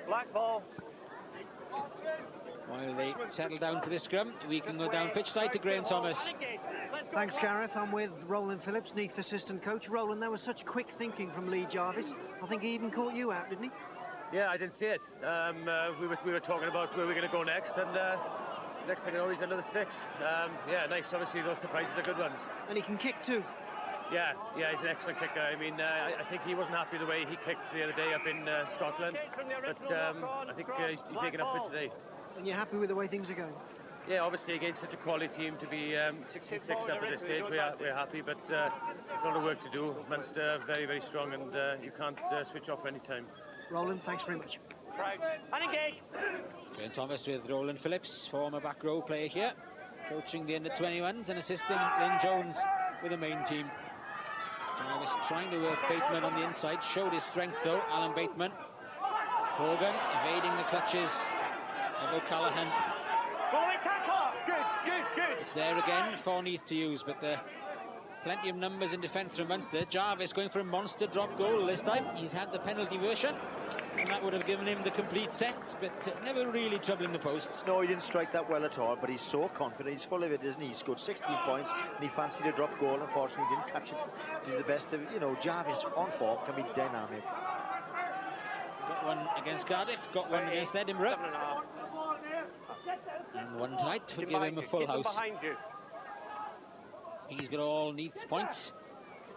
Black ball. While they settle down to the scrum, we can go down pitch side to Graham Thomas. Thanks, Gareth. I'm with Roland Phillips, Neath assistant coach. Roland, there was such quick thinking from Lee Jarvis. I think he even caught you out, didn't he? Yeah, I didn't see it. We were talking about where we're going to go next, and next thing I know, he's under the sticks. Yeah, nice. Obviously, those surprises are good ones. And he can kick too. Yeah, he's an excellent kicker. I mean, I think he wasn't happy the way he kicked the other day up in Scotland, but I think he's making up for it today. And you're happy with the way things are going? Yeah, obviously against such a quality team to be 66 up at this stage, we're happy, but there's a lot of work to do. Munster very, very strong, and you can't switch off any time. Roland, thanks very much. Right, and engage. Graham Thomas with Roland Phillips, former back row player here, coaching the under-21s and assisting Lynn Jones with the main team. Jarvis trying to work Bateman on the inside, showed his strength though, Alan Bateman. Hogan evading the clutches of O'Callaghan. It's there again for Neath to use, but there are plenty of numbers in defence from Munster. Jarvis going for a monster drop goal this time. He's had the penalty version, and that would have given him the complete set, but never really troubling the posts. No, he didn't strike that well at all, but he's so confident. He's full of it, isn't he? He scored 16 points, and he fancied a drop goal. Unfortunately, he didn't catch it. Did the best of, you know, Jarvis on form can be dynamic. Got one against Cardiff, got one against Edinburgh. And one tonight would give him a full house. He's got all Neath's points,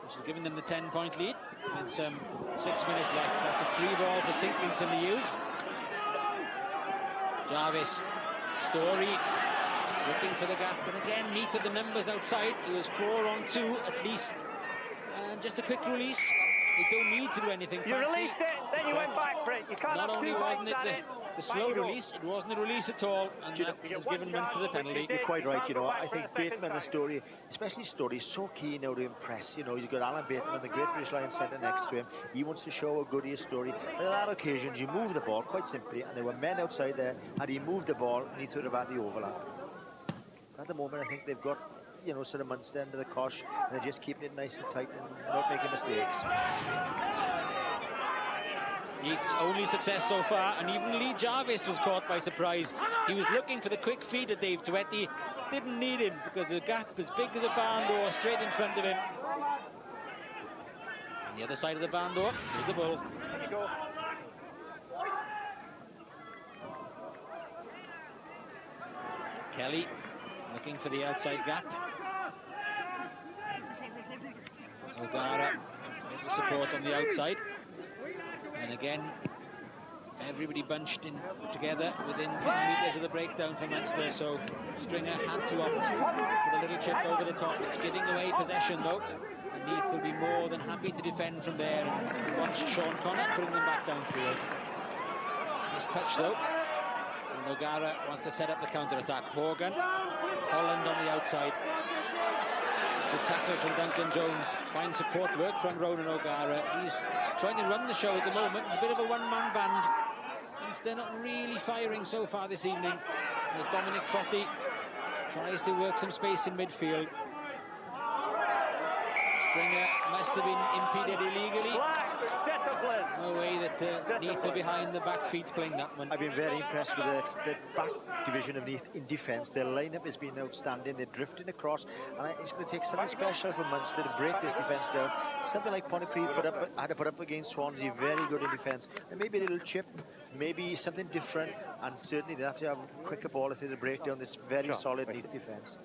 which has given them the 10-point lead. With some 6 minutes left. That's a free ball for Sinkinson to use. Jarvis, Story, looking for the gap. And again, Neath had the numbers outside. He was 4 on 2 at least. And just a quick release. They don't need to do anything You fancy. released it, then you went back for it. You can't Not have only two wasn't bites it at it. the slow release, it wasn't a release at all, and that has given Munster the penalty. You're quite right, you know. I think Bateman, the story, especially Story, is so keen now to impress. You know, he's got Alan Bateman on the Great British Lions centre next to him. He wants to show how good he is, Story. But on that occasion, you move the ball quite simply, and there were men outside there, and he moved the ball, and he threw it about the overlap. At the moment, I think they've got, you know, sort of Munster under the cosh, and they're just keeping it nice and tight and not making mistakes. Neath's only success so far, and even Lee Jarvis was caught by surprise. He was looking for the quick feed of Dave Twetti, didn't need him because the gap as big as a barn door straight in front of him. On the other side of the barn door, here's the ball. There you go. Kelly looking for the outside gap. O'Gara, little support on the outside. And again, everybody bunched in together within 10 metres of the breakdown for Munster, so Stringer had to opt for the little chip over the top. It's giving away possession though, and Neath will be more than happy to defend from there and watch Sean Connor putting them back downfield. Nice touch though, and O'Gara wants to set up the counter-attack. Horgan, Holland on the outside. Good tackle from Duncan Jones. Fine support work from Ronan O'Gara. He's trying to run the show at the moment. It's a bit of a one-man band. They're not really firing so far this evening, as Dominic Crotty tries to work some space in midfield. Stringer must have been impeded illegally. Black, discipline. No way that Neath are behind the back feet playing that one. I've been very impressed with the back division of Neath in defence. Their lineup has been outstanding. They're drifting across, and it's going to take something special for Munster to break this defence down. Something like Pontypridd had to put up against Swansea, very good in defence. And maybe a little chip, maybe something different, and certainly they have to have a quicker ball if they're to break down this very solid Neath defence.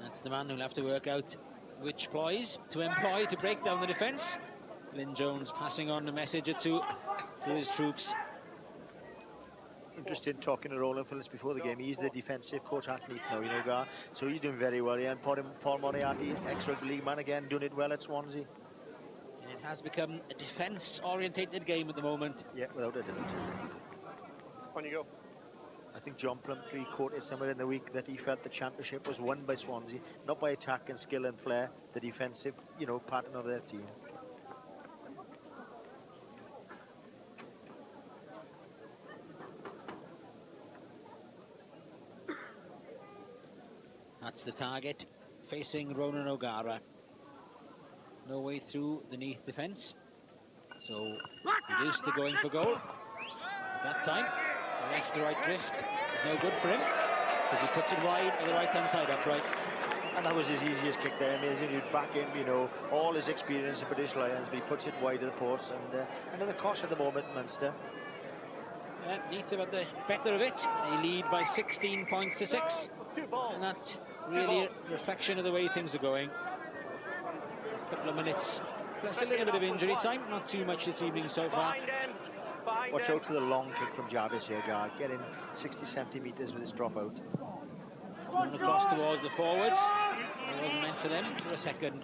That's the man who'll have to work out which ploys to employ to break down the defence. Lynn Jones passing on a message or two to his troops. Interested in talking to Roland Phillips before the game. He's the defensive coach at Neath now, you know, Gar. So he's doing very well. Yeah, and Paul Moriarty, ex-rugby league man again, doing it well at Swansea. And it has become a defence-orientated game at the moment. Yeah, without a doubt. On you go. I think John Plumtree quoted somewhere in the week that he felt the championship was won by Swansea, not by attack and skill and flair, the defensive, you know, pattern of their team. That's the target, facing Ronan O'Gara. No way through the Neath defence, so used to going for goal. At that time, the left to right drift is no good for him, because he puts it wide on the right-hand side upright. And that was his easiest kick there, amazing. You'd back him, you know, all his experience in British Lions, but he puts it wide of the post, and under the cosh at the moment, Munster. Neath have had the better of it. They lead by 16 points to 6. And that really a reflection of the way things are going. A couple of minutes, plus a little bit of injury time. Not too much this evening so far. Watch out for the long kick from Jarvis here, Gar. Getting 60, 70 metres with his dropout. Going across towards the forwards. It wasn't meant for them for a second.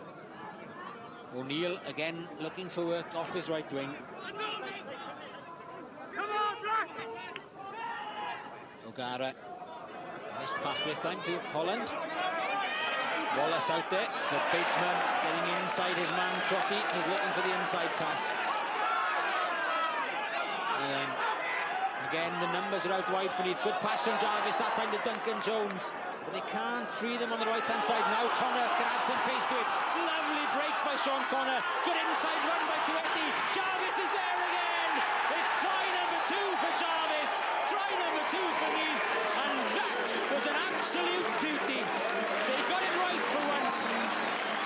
O'Neill again looking for work off his right wing. O'Gara missed pass this time to Holland. Wallace out there, but Bateman getting inside his man Crotty. He's looking for the inside pass. And again, the numbers are out wide for Neath. Good pass from Jarvis, that time to Duncan Jones. But they can't free them on the right-hand side. Now Connor can add some pace to it. Lovely break by Sean Connor. Good inside run by Twetti. Jarvis is there again. It's try number 2 for Jarvis. Try number 2 for Neath. And that was an absolute beauty. They got it right for once.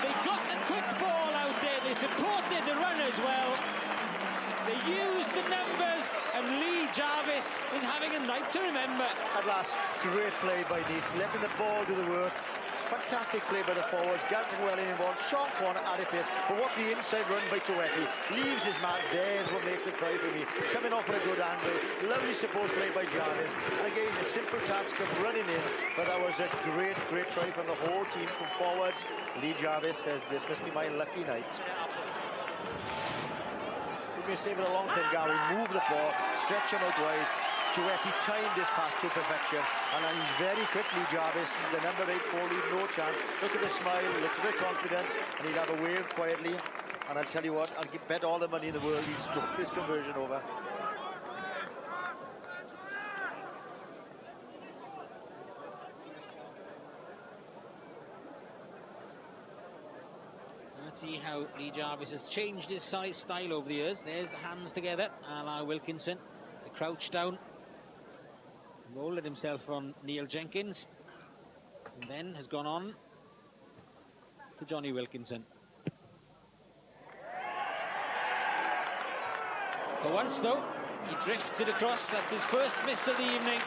They got the quick ball out there. They supported the run as well. They used the numbers, and Lee Jarvis is having a night to remember. At last, great play by Neath, letting the ball do the work. Fantastic play by the forwards. Gareth well involved. Sean Corner at a pace. But what's the inside run by Tuetti? Leaves his man. There's what makes the try for me. Coming off at a good angle. Lovely support play by Jarvis. And again, the simple task of running in. But that was a great try from the whole team from forwards. Lee Jarvis says, this must be my lucky night. We may save it a long time, Gary. Move the ball. Stretch him out wide. Tuetti timed this pass to perfection, and then he's very quick, Lee Jarvis, the number 8 forward, no chance. Look at the smile, look at the confidence, and he'll have a wave quietly. And I'll tell you what, I'll bet all the money in the world he'll stroke this conversion over. Let's see how Lee Jarvis has changed his style over the years. There's the hands together, a la Wilkinson, the crouch down. Molded himself on Neil Jenkins, and then has gone on to Johnny Wilkinson. For once, though, he drifts it across. That's his first miss of the evening,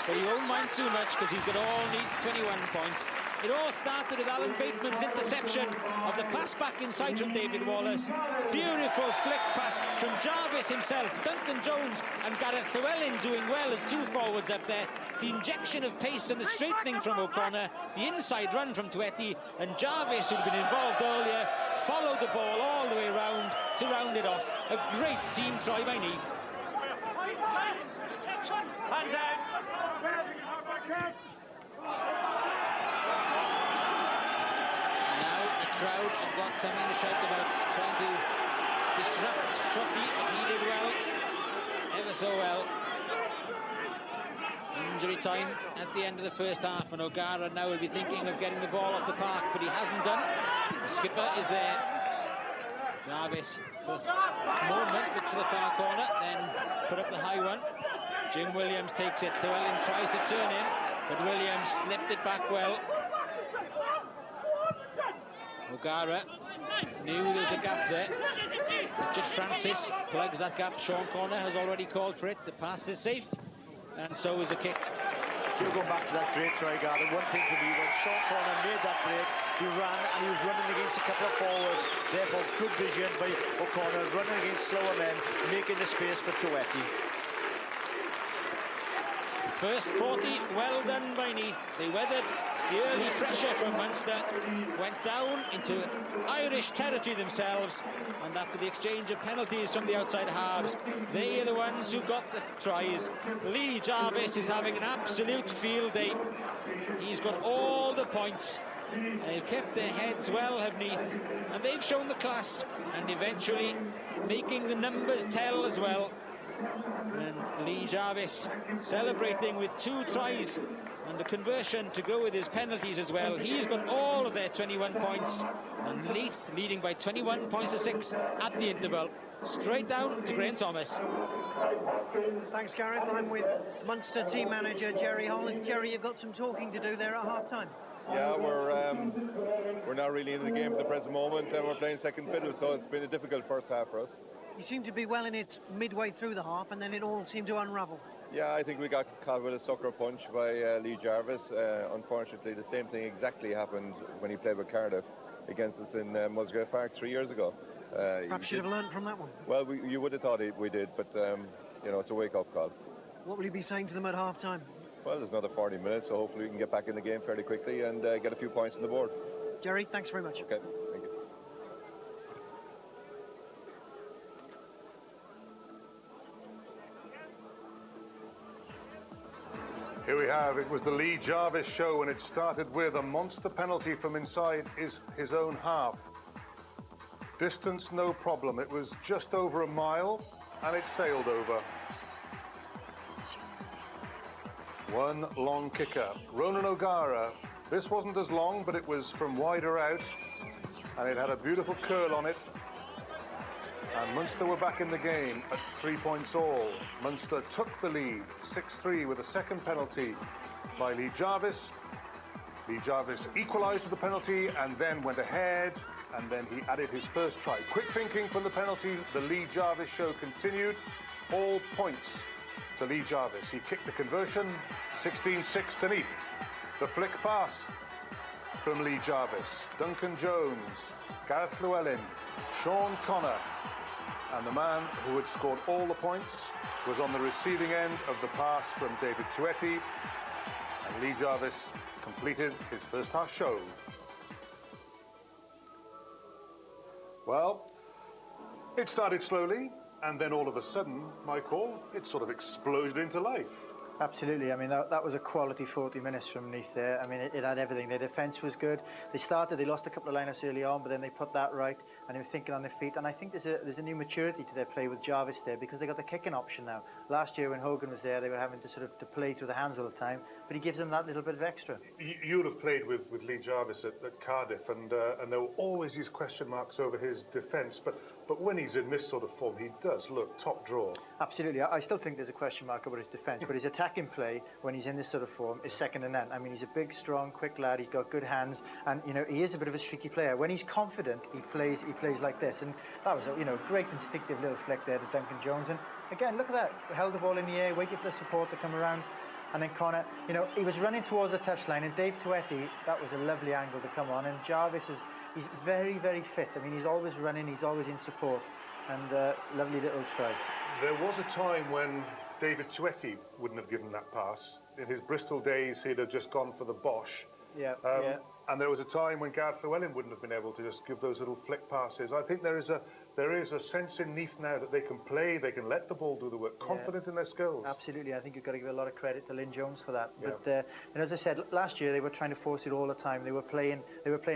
but he won't mind too much because he's got all needs 21 points. It all started with Alan Bateman's interception of the pass back inside from David Wallace. Beautiful flick pass from Jarvis himself. Duncan Jones and Gareth Llewellyn doing well as two forwards up there. The injection of pace and the straightening from O'Connor. The inside run from Tuetti, and Jarvis, who'd been involved earlier, followed the ball all the way round to round it off. A great team try by Neath. Hands out. Crowd have got something to shout about, trying to disrupt Trotty, but he did well, ever so well. Injury time at the end of the first half, and O'Gara now will be thinking of getting the ball off the park, but he hasn't done. The skipper is there. Jarvis for a moment, looks for the far corner, then put up the high one. Jim Williams takes it. Llewellyn tries to turn in, but Williams slipped it back well. O'Gara knew there was a gap there. Richard Francis plugs that gap. Sean Corner has already called for it. The pass is safe, and so is the kick. To go back to that great try, Garden, one thing for me, when Sean Corner made that break, he ran and he was running against a couple of forwards. Therefore, good vision by O'Connor, running against slower men, making the space for Tuetti. First 40, well done by Neath. They weathered the early pressure from Munster, went down into Irish territory themselves, and after the exchange of penalties from the outside halves, they are the ones who got the tries. Lee Jarvis is having an absolute field day. He's got all the points. They've kept their heads well, have Neath, and they've shown the class, and eventually making the numbers tell as well. And Lee Jarvis celebrating with 2 tries and the conversion to go with his penalties as well. He's got all of their 21 points, and Neath leading by 21 points to 6 at the interval. Straight down to Graham Thomas. Thanks, Gareth. I'm with Munster team manager Jerry Holland. Jerry, you've got some talking to do there at half-time. Yeah, we're not really in the game at the present moment, and we're playing second fiddle, so it's been a difficult first half for us. You seem to be well in it midway through the half, and then it all seemed to unravel. Yeah, I think we got caught with a sucker punch by Lee Jarvis. Unfortunately, the same thing exactly happened when he played with Cardiff against us in Musgrave Park 3 years ago. Perhaps you'd have learned from that one. Well, you would have thought we did, but you know, it's a wake-up call. What will you be saying to them at half-time? Well, there's another 40 minutes, so hopefully we can get back in the game fairly quickly and get a few points on the board. Jerry, thanks very much. Okay, thank you. Here we have, it was the Lee Jarvis show, and it started with a monster penalty from inside his own half. Distance, no problem. It was just over a mile, and it sailed over. One long kicker. Ronan O'Gara. This wasn't as long, but it was from wider out, and it had a beautiful curl on it. And Munster were back in the game at 3 points all. Munster took the lead, 6-3, with a second penalty by Lee Jarvis. Lee Jarvis equalised with the penalty and then went ahead, and then he added his first try. Quick thinking from the penalty, the Lee Jarvis show continued. All points to Lee Jarvis. He kicked the conversion, 16-6 to Neath. The flick pass. from Lee Jarvis, Duncan Jones, Gareth Llewellyn, Sean Connor, and the man who had scored all the points was on the receiving end of the pass from David Tuetti, and Lee Jarvis completed his first half show. Well, it started slowly, and then all of a sudden, Michael, it sort of exploded into life. Absolutely. I mean, that was a quality 40 minutes from Neath there. I mean, it had everything. Their defence was good. They lost a couple of lineups early on, but then they put that right, and they were thinking on their feet. And I think there's a new maturity to their play with Jarvis there, because they got the kicking option now. Last year when Hogan was there, they were having to to play through the hands all the time, but he gives them that little bit of extra. You'd have played with Lee Jarvis at Cardiff, and there were always these question marks over his defence, but when he's in this sort of form, he does look top draw. Absolutely. I still think there's a question mark over his defence, but his attacking play, when he's in this sort of form, is second to none. I mean, he's a big, strong, quick lad. He's got good hands, and he is a bit of a streaky player. When he's confident, he plays like this, and that was a great instinctive little flick there to Duncan Jones. And again, look at that, held the ball in the air, waited for the support to come around, and then Connor, he was running towards the touchline, and Dave Tuetti, that was a lovely angle to come on, and Jarvis he's very, very fit. I mean, he's always running, he's always in support, and lovely little try. There was a time when David Tuetti wouldn't have given that pass. In his Bristol days, he'd have just gone for the Bosch. Yeah, And there was a time when Gareth Llewellyn wouldn't have been able to just give those little flick passes. I think there is a sense in Neath now that they can play, they can let the ball do the work, confident in their skills. Absolutely. I think you've got to give a lot of credit to Lynn Jones for that. Yeah. But and as I said, last year they were trying to force it all the time. They were playing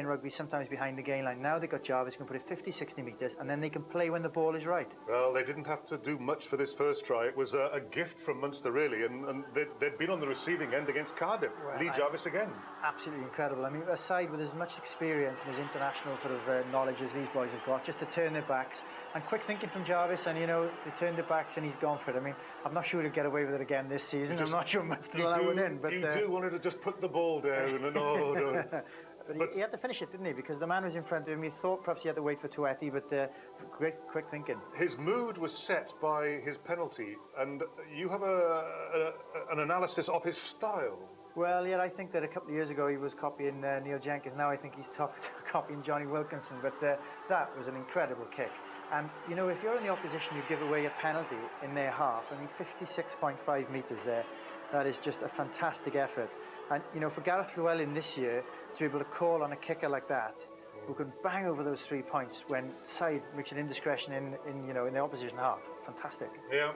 rugby sometimes behind the gain line. Now they've got Jarvis who can put it 50, 60 metres, and then they can play when the ball is right. Well, they didn't have to do much for this first try. It was a gift from Munster, really, and they'd been on the receiving end against Cardiff. Well, Lee Jarvis again. Absolutely incredible. I mean, a side with as much experience and as international knowledge as these boys have got, just to turn their backs, and quick thinking from Jarvis, and they turned their backs and he's gone for it. I mean, I'm not sure he'll get away with it again this season. I'm not sure Munster will allow one in, but you do wanted to just put the ball down and no. But he had to finish it, didn't he? Because the man was in front of him. He thought perhaps he had to wait for Tuetti, but great quick thinking. His mood was set by his penalty, and you have an analysis of his style. Well, yeah, I think that a couple of years ago he was copying Neil Jenkins. Now I think he's copying Johnny Wilkinson. But that was an incredible kick. And, if you're in the opposition, you give away a penalty in their half. I mean, 56.5 metres there. That is just a fantastic effort. And, for Gareth Llewellyn this year to be able to call on a kicker like that, who can bang over those 3 points when side makes an indiscretion in the opposition half. Fantastic. Yeah.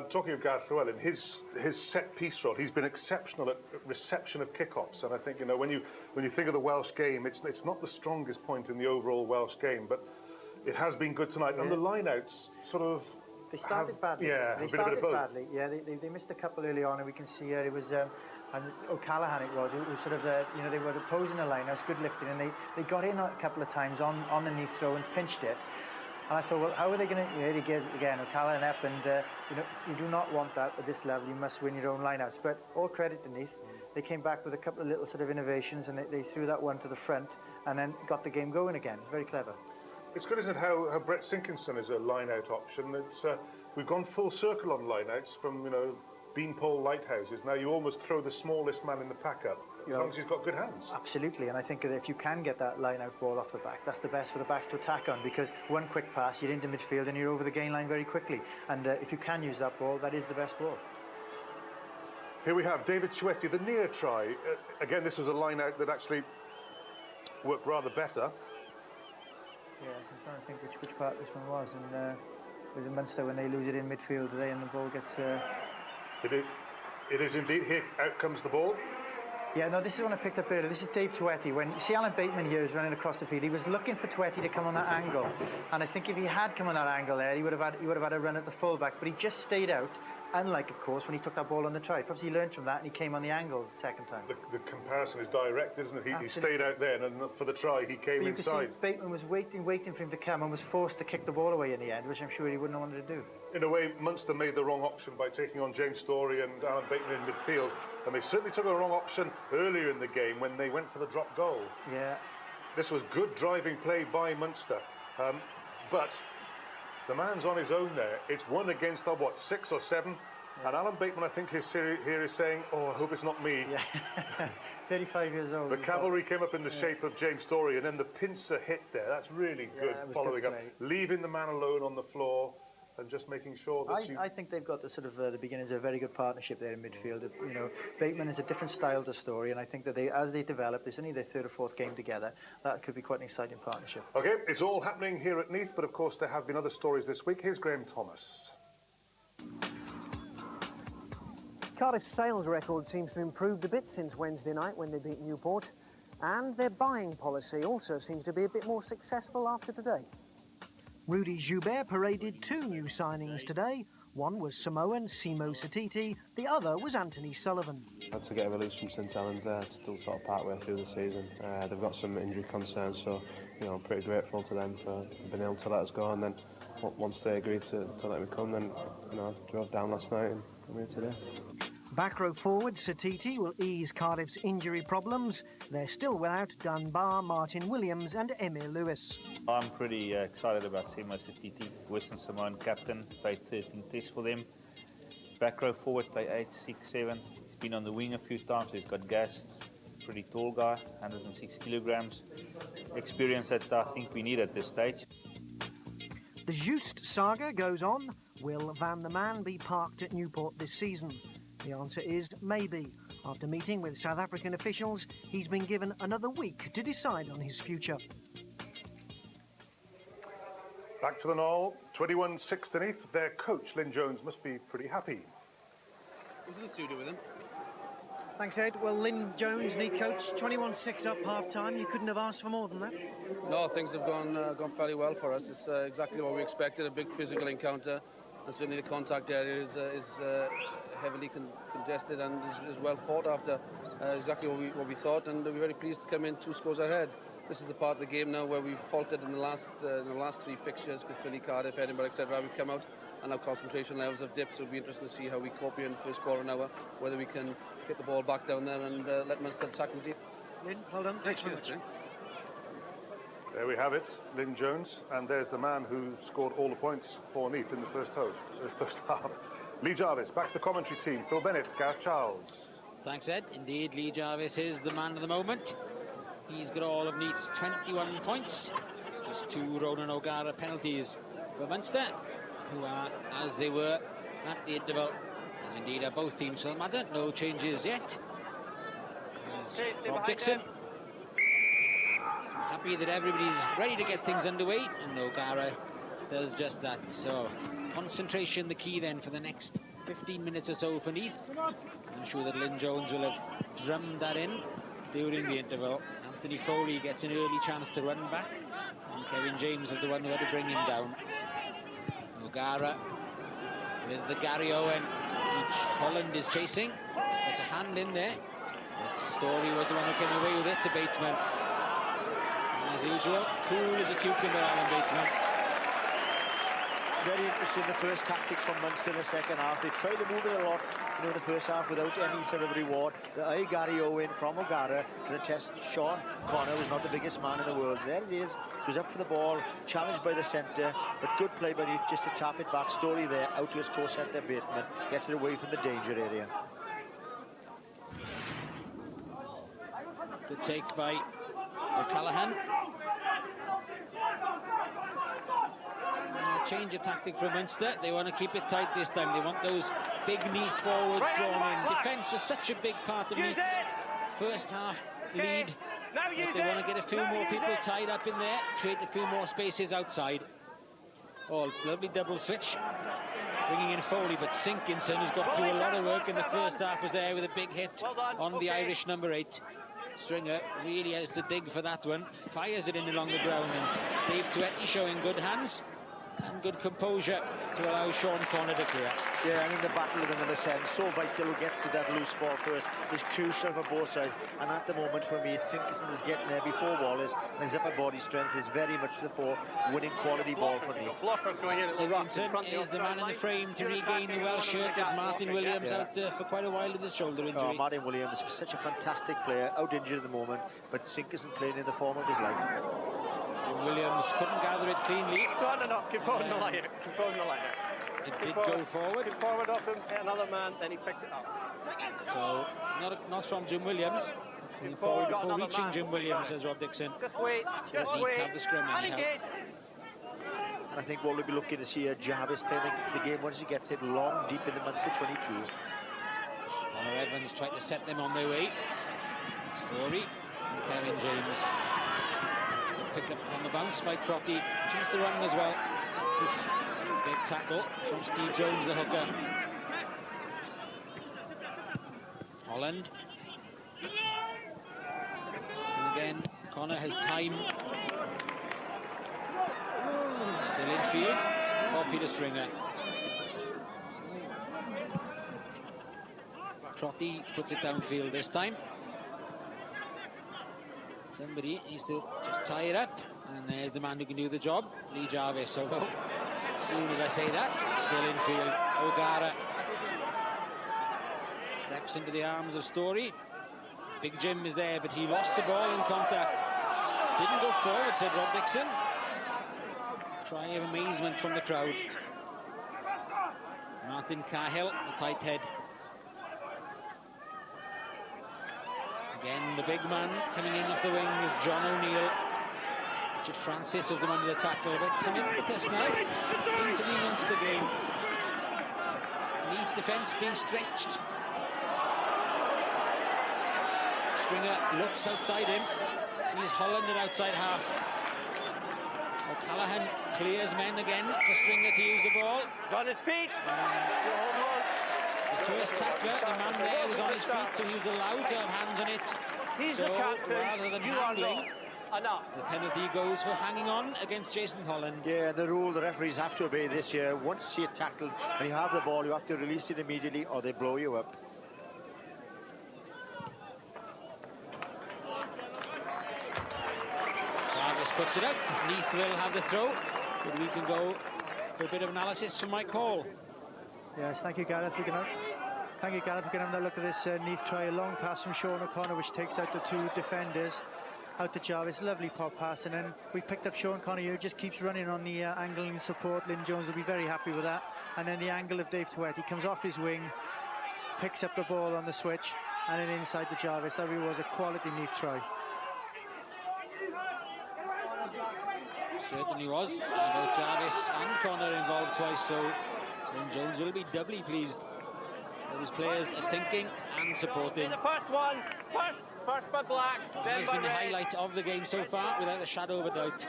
Talking of Gareth Llewellyn, his set-piece role, he's been exceptional at reception of kickoffs. And I think, when you think of the Welsh game, it's not the strongest point in the overall Welsh game, but it has been good tonight. Yeah. And the line-outs sort of... They started badly. Yeah, they started badly. Yeah, they missed a couple early on, and we can see it was... and O'Callaghan it was sort of, they were opposing the line, it was good lifting, and they got in a couple of times on the knee throw and pinched it. And I thought, well, how are they going to... Here he goes again, O'Callaghan up, and you do not want that at this level. You must win your own lineouts. But all credit to Neath. They came back with a couple of little innovations, and they threw that one to the front, and then got the game going again. Very clever. It's good, isn't it, how Brett Sinkinson is a line-out option. It's we've gone full circle on line-outs from, beanpole lighthouses. Now you almost throw the smallest man in the pack up, as long as he's got good hands. Absolutely, and I think that if you can get that line-out ball off the back, that's the best for the backs to attack on, because one quick pass, you're into midfield and you're over the gain line very quickly. And if you can use that ball, that is the best ball. Here we have David Tuetti, the near try. Again, this was a line-out that actually worked rather better. Yeah, I'm trying to think which part this one was, and it was in Munster when they lose it in midfield today, and the ball gets... It is indeed. Here, out comes the ball. Yeah, no, this is one I picked up earlier. This is Dave Tuetti. When you see Alan Bateman here is running across the field, he was looking for Tuetti to come on that angle, and I think if he had come on that angle there, he would have had a run at the fullback, but he just stayed out. Unlike, of course, when he took that ball on the try. Perhaps he learned from that and he came on the angle the second time. The comparison is direct, isn't it? He stayed out there, and for the try, he came inside. You can see Bateman was waiting for him to come, and was forced to kick the ball away in the end, which I'm sure he wouldn't have wanted to do. In a way, Munster made the wrong option by taking on James Storey and Alan Bateman in midfield, and they certainly took a wrong option earlier in the game when they went for the drop goal. Yeah. This was good driving play by Munster, but the man's on his own there. It's 1 against, 6 or 7? And Alan Bateman, I think here is saying, oh, I hope it's not me. Yeah, 35 years old. The cavalry came up in the shape of James Story, and then the pincer hit there. That's really good, following up. Leaving the man alone on the floor and just making sure that I think they've got the sort of the beginnings of a very good partnership there in midfield. You know, Bateman is a different style to Story, and I think that as they develop, it's only their third or fourth game together. That could be quite an exciting partnership. OK, it's all happening here at Neath, but of course there have been other stories this week. Here's Graham Thomas. Cardiff's sales record seems to have improved a bit since Wednesday night when they beat Newport, and their buying policy also seems to be a bit more successful after today. Rudy Joubert paraded 2 new signings today. One was Samoan Simo Satiti, the other was Anthony Sullivan. Had to get a release from St Helens there, still sort of partway through the season. They've got some injury concerns, so you know I'm pretty grateful to them for being able to let us go. And then once they agreed to let me come, then you know I drove down last night and I'm here today. Back row forward, Satiti will ease Cardiff's injury problems. They're still without Dunbar, Martin Williams and Emil Lewis. I'm pretty excited about Simo Satiti, Western Samoan captain, played 13 tests for them. Back row forward, play 8, 6, 7. He's been on the wing a few times, he's got gas. Pretty tall guy, 106 kilograms. Experience that I think we need at this stage. The Just saga goes on. Will Van der Man be parked at Newport this season? The answer is maybe. After meeting with South African officials, he's been given another week to decide on his future. Back to the Knoll, 21-6 to Neath. Their coach, Lynn Jones, must be pretty happy. What does it do with him? Thanks, Ed. Well, Lynn Jones, Neath coach, 21-6 up half-time. You couldn't have asked for more than that. No, things have gone fairly well for us. It's exactly what we expected, a big physical encounter. And certainly the contact area is heavily congested and is well fought after. Exactly what we thought, and we're very pleased to come in 2 scores ahead. This is the part of the game now where we've faltered in the last 3 fixtures, Caerphilly, Cardiff, Edinburgh, etc. We've come out and our concentration levels have dipped, so it'll be interesting to see how we cope here in the first quarter now, whether we can get the ball back down there and let Munster tackle deep. Lynn, well done. Thanks very much. There we have it, Lynn Jones, and there's the man who scored all the points for Neath in the first half. Lee Jarvis, back to the commentary team. Phil Bennett, Gareth Charles. Thanks, Ed. Indeed, Lee Jarvis is the man of the moment. He's got all of Neath's 21 points. Just 2 Ronan O'Gara penalties for Munster, who are as they were at the interval, as indeed are both teams for the matter. No changes yet. As Bob Dixon happy that everybody's ready to get things underway, and O'Gara does just that. So concentration the key then for the next 15 minutes or so for Neath. I'm sure that Lynn Jones will have drummed that in during the interval. Anthony Foley gets an early chance to run back, and Kevin James is the one who had to bring him down. O'Gara with the Gary Owen, which Holland is chasing. It's a hand in there, but Story was the one who came away with it to Bateman. As usual, cool as a cucumber, Alan Bateman. Very interesting, the first tactic from Munster in the second half. They tried to move it a lot, you know, in the first half without any sort of reward. The eye Gary Owen from O'Gara to test Sean Connor, was not the biggest man in the world. There it is. He was up for the ball, challenged by the centre, but good play by Neath just to tap it back. Story there, out to his co-centre Bateman, gets it away from the danger area. Good take by O'Callaghan. Change of tactic for Munster. They want to keep it tight this time. They want those big Neath forwards drawn in. Defence was such a big part of Neath's first half lead, but they want to get a few more people tied up in there, create a few more spaces outside. Oh, lovely double switch, bringing in Foley, but Sinkinson, who's got through a lot of work in the first half, was there with a big hit on the Irish number 8. Stringer really has to dig for that one, fires it in along the ground, and Dave Tuetti showing good hands and good composure to allow Sean Connor to clear. Yeah, and in the battle of another sense, so vital who gets to that loose ball first is crucial for both sides. And at the moment for me, Sinkinson is getting there before Wallace, and his upper body strength is very much the fore, winning quality ball for Neath. Sinkinson is the man in the frame to regain the Welsh shirt, with Martin Williams out for quite a while with his shoulder injury. Oh, Martin Williams, such a fantastic player, out injured at the moment, but Sinkinson playing in the form of his life. Jim Williams couldn't gather it cleanly. Keep going the light. Keep going the light. it did go forward. Came forward off him, hit another man, then he picked it up. So, not from Jim Williams. Came forward before reaching Jim Williams, says Rob Dixon. Just wait, just Neath wait. have the scrum anyhow. And I think what we'll be looking to see Jarvis playing the game once he gets it long, deep in the Munster 22. Connor Evans tried to set them on their way. Story and Kevin James. Picked up on the bounce by Crotty. Chance to run as well. Oof. Big tackle from Steve Jones, the hooker. Holland. And again, Connor has time. Still in field for Peter Stringer. Crotty puts it downfield this time. Somebody needs to just tie it up, and there's the man who can do the job, Lee Jarvis. So as soon as I say that, still in field, O'Gara steps into the arms of Story. Big Jim is there, but he lost the ball in contact. Didn't go forward, said Rob Dixon. Cry of amazement from the crowd. Martin Cahill, the tight head. Again, the big man coming in off the wing is John O'Neill. Richard Francis is the one with the tackle, but some impetus now into the Munster game. Neath defence being stretched. Stringer looks outside him, sees Holland at outside half. O'Callaghan clears men again for Stringer to use the ball. He's on his feet. The first tackler, the man there was on his feet, so he was allowed to have hands on it. He's so the captain. rather than You handling, enough. the penalty goes for hanging on against Jason Holland. Yeah, the rule the referees have to obey this year. Once you're tackled and you have the ball, you have to release it immediately or they blow you up. Jarvis puts it up. Neath will have the throw, but we can go for a bit of analysis from Mike Hall. Yes, thank you, Gareth. Thank you, Gareth. We can have another look at this Neath try. A long pass from Sean O'Connor, which takes out the two defenders. Out to Jarvis, lovely pop pass, and then we picked up Sean Connor, who just keeps running on the angle in support. Lynn Jones will be very happy with that. And then the angle of Dave Twett, he comes off his wing, picks up the ball on the switch, and then inside to Jarvis. That really was a quality Neath try. Certainly was. Both Jarvis and Connor involved twice, so Lynn Jones will be doubly pleased that his players are thinking and supporting. The first one, first by black, then He's by been the red. highlight of the game so far, without a shadow of a doubt.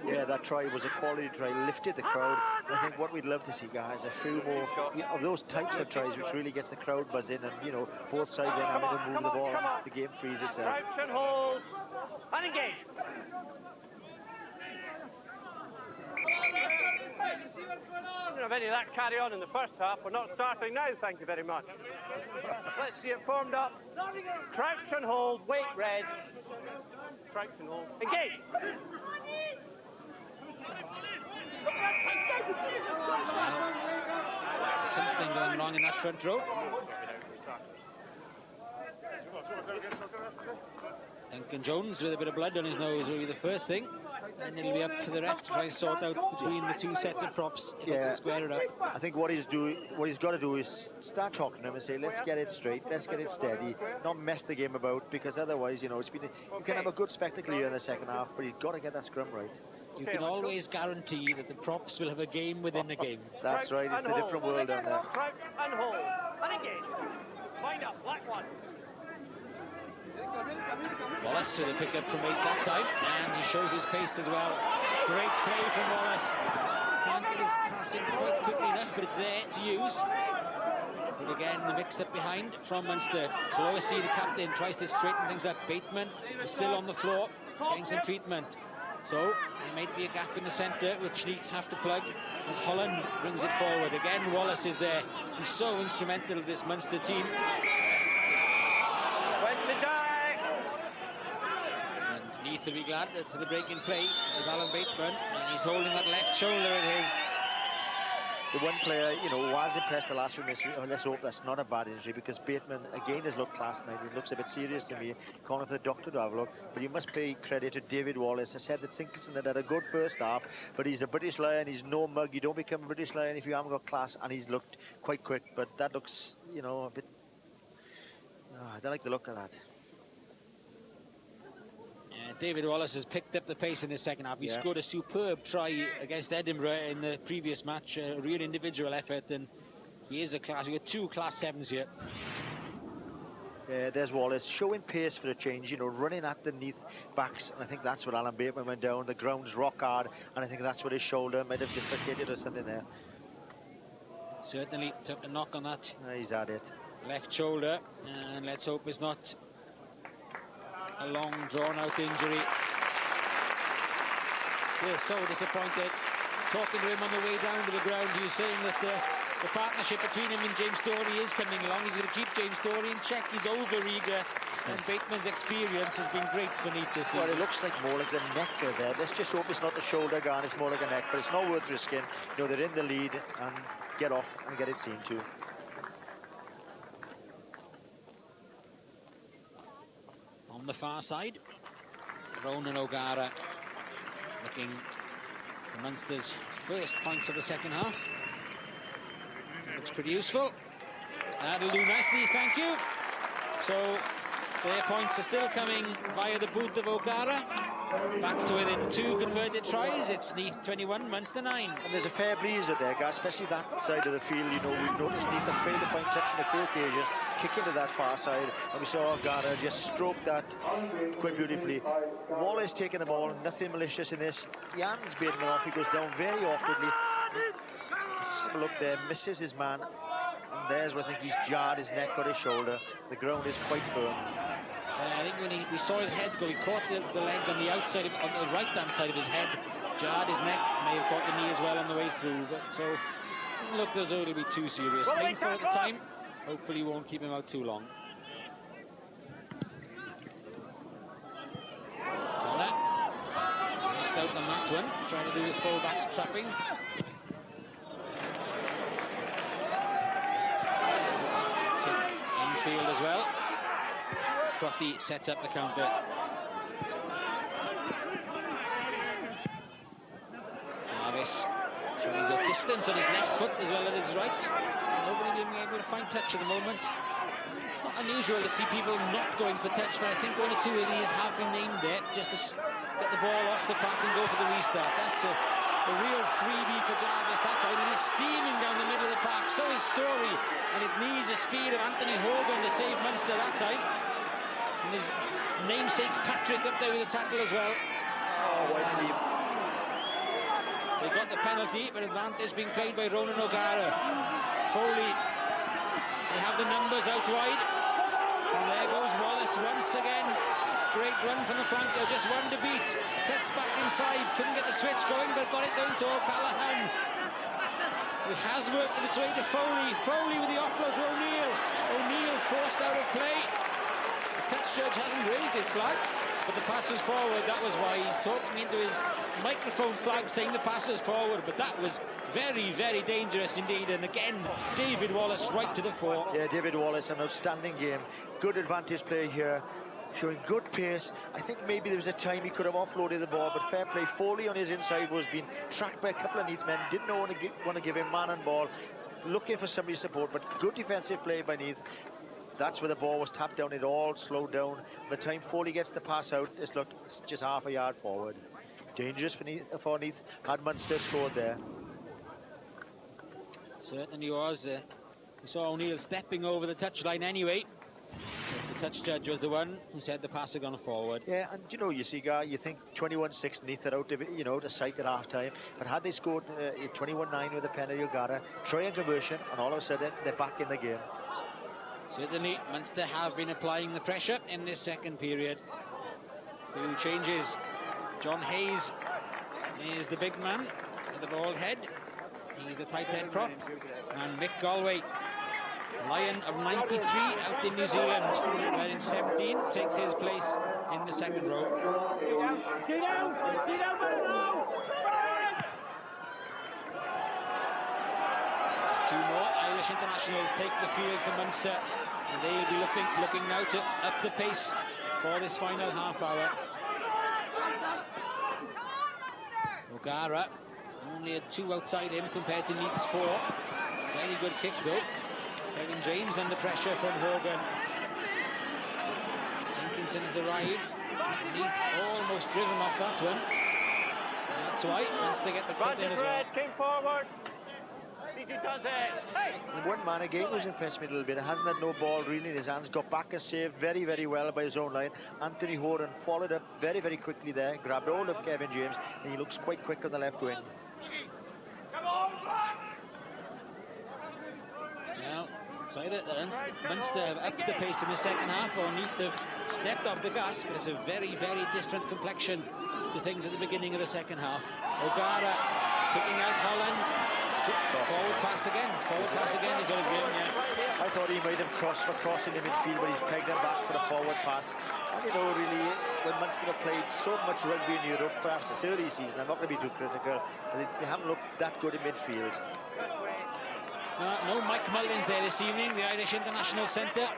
Yeah, that try was a quality try, lifted the crowd. And I think what we'd love to see, guys, a few more of those types of tries, which really gets the crowd buzzing, and you know, both sides then having to move the ball, and the game frees itself. Crouch and hold, and engage. We don't have any of that carry on in the first half. We're not starting now, thank you very much. Let's see it formed up. Crouch and hold, wait red. Crouch and hold, engage. Something going wrong in that front row. Duncan Jones with a bit of blood on his nose will be the first thing, and it'll be up to the ref to try and sort out between the two sets of props if they can square it up. I think what he's got to do is start talking to him and say, let's get it straight, let's get it steady, not mess the game about, because otherwise, you know, you can have a good spectacle here in the second half, but you've got to get that scrum right. You can always guarantee that the props will have a game within a game. That's right, it's a different world down there. Crouch and hold, and engage. Wind up, black one. Wallace with a pick up from 8 that time, and he shows his pace as well. Great play from Wallace. Can't get his passing quite quickly enough, but it's there to use. But again, the mix-up behind from Munster. Clohessy, the captain, tries to straighten things up. Bateman is still on the floor, getting some treatment. So there might be a gap in the centre, which Neath have to plug as Holland brings it forward. Again, Wallace is there. He's so instrumental to this Munster team. Went to die. And Neath will be glad that the break in play is Alan Bateman, and he's holding that left shoulder of his. the one player, you know, who has impressed the last few minutes. Let's hope that's not a bad injury, because Bateman again has looked class tonight. It looks a bit serious to me. Calling for the doctor to have a look. But you must pay credit to David Wallace. I said that Sinkerson had a good first half, but he's a British Lion. He's no mug. You don't become a British Lion if you haven't got class. And he's looked quite quick, but that looks, you know, a bit. Oh, I don't like the look of that. David Wallace has picked up the pace in the second half. He scored a superb try against Edinburgh in the previous match, a real individual effort, and he is a class. We've got 2 class 7s here. Yeah, there's Wallace showing pace for a change, you know, running at the Neath backs, and I think that's what Alan Bateman went down. The ground's rock hard, and I think that's what his shoulder might have dislocated or something there. Certainly took a knock on that. He's at it. Left shoulder, and let's hope it's not a long, drawn-out injury. We're so disappointed. Talking to him on the way down to the ground, he was saying that the partnership between him and James Storey is coming along. He's going to keep James Storey in check. He's over-eager, and Bateman's experience has been great for Neath this season. Well, it looks like more like the neck there. Let's just hope it's not the shoulder gun, it's more like a neck, but it's not worth risking. You know, they're in the lead, and get off and get it seen to. On the far side, Ronan O'Gara looking for Munster's first points of the second half. Looks pretty useful. That'll do nicely, thank you. So their points are still coming via the boot of O'Gara. Back to within 2 converted tries. It's Neath 21, Munster 9. And there's a fair breeze out there, guys, especially that side of the field. You know, we've noticed Neath have failed to find touch on a few occasions, kick into that far side, and we saw O'Gara just stroke that quite beautifully. Wallace taking the ball, nothing malicious in this. Jan's Bateman off, he goes down very awkwardly. Let's just have a look there, misses his man. And there's where I think he's jarred his neck or his shoulder. The ground is quite firm. I think when we saw his head go, he caught the leg on the outside, on the right-hand side of his head, jarred his neck, may have caught the knee as well on the way through. But so, doesn't look as though it'll be too serious. Painful at the time, hopefully won't keep him out too long. Connor, missed out on that one, trying to do the full-back's trapping. Infield as well. Crotty sets up the counter. Jarvis showing the distance on his left foot as well as his right. Nobody being able to find touch at the moment. It's not unusual to see people not going for touch, but I think 1 or 2 of these have been named there just to get the ball off the pack and go for the restart. That's a real freebie for Jarvis that time, and he's steaming down the middle of the park. So is Storey, and it needs the speed of Anthony Hogan to save Munster that time. And his namesake Patrick up there with the tackle as well. Oh, they got the penalty, but advantage being played by Ronan O'Gara. Foley, they have the numbers out wide. And there goes Wallace once again. Great run from the flanker, just one to beat. Cuts back inside, couldn't get the switch going, but got it down to O'Callaghan. It has worked its way to Foley. Foley with the offload to O'Neill. O'Neill forced out of play. The touch judge hasn't raised his flag, but the pass was forward. That was why he's talking into his microphone flag saying the pass was forward, but that was very, very dangerous indeed. And again, David Wallace right to the fore. Yeah, David Wallace, an outstanding game. Good advantage play here, showing good pace. I think maybe there was a time he could have offloaded the ball, but fair play. Foley on his inside was being tracked by a couple of Neath men, didn't want to give him man and ball, looking for somebody's support, but good defensive play by Neath. That's where the ball was tapped down, it all slowed down. By the time Foley gets the pass out, it's just half a yard forward. Dangerous for Neath, had Munster scored there. Certainly was. We saw O'Neill stepping over the touchline anyway. The touch judge was the one who said the pass had gone forward. Yeah, and you know, you see, Guy, you think 21-6 Neath are out, you know, to sight at half-time. But had they scored 21-9 with a penalty, O'Gara, try and conversion, and all of a sudden, they're back in the game. Certainly, Munster have been applying the pressure in this second period. Few changes. John Hayes is the big man with the bald head. He's the tight end prop. And Mick Galway, Lion of 93 out in New Zealand, wearing 17, takes his place in the second row. Get down, Two more Irish internationals take the field for Munster, and they'll be looking now to up the pace for this final half hour. O'Gara only had 2 outside him compared to Neath's 4. Very good kick though. Kevin James under pressure from Hogan. Sinkinson has arrived. Neath almost driven off that one. And that's why Munster get the cut in as well. Came forward. The one man again was impressed me a little bit. He hasn't had no ball really in his hands. Got back and saved very, very well by his own line. Anthony Horan followed up very, very quickly there. Grabbed hold of Kevin James, and he looks quite quick on the left wing. Now, Munster have upped the pace in the second half, or Neath have stepped off the gas, but it's a very, very different complexion to things at the beginning of the second half. O'Gara picking out Holland. Forward pass again is always given, yeah. I thought he might have crossed for crossing the midfield, but he's pegged him back for the forward pass. And you know, really, when Munster have played so much rugby in Europe, perhaps this early season, I'm not going to be too critical, but they haven't looked that good in midfield. No Mike Mullins there this evening, the Irish international centre.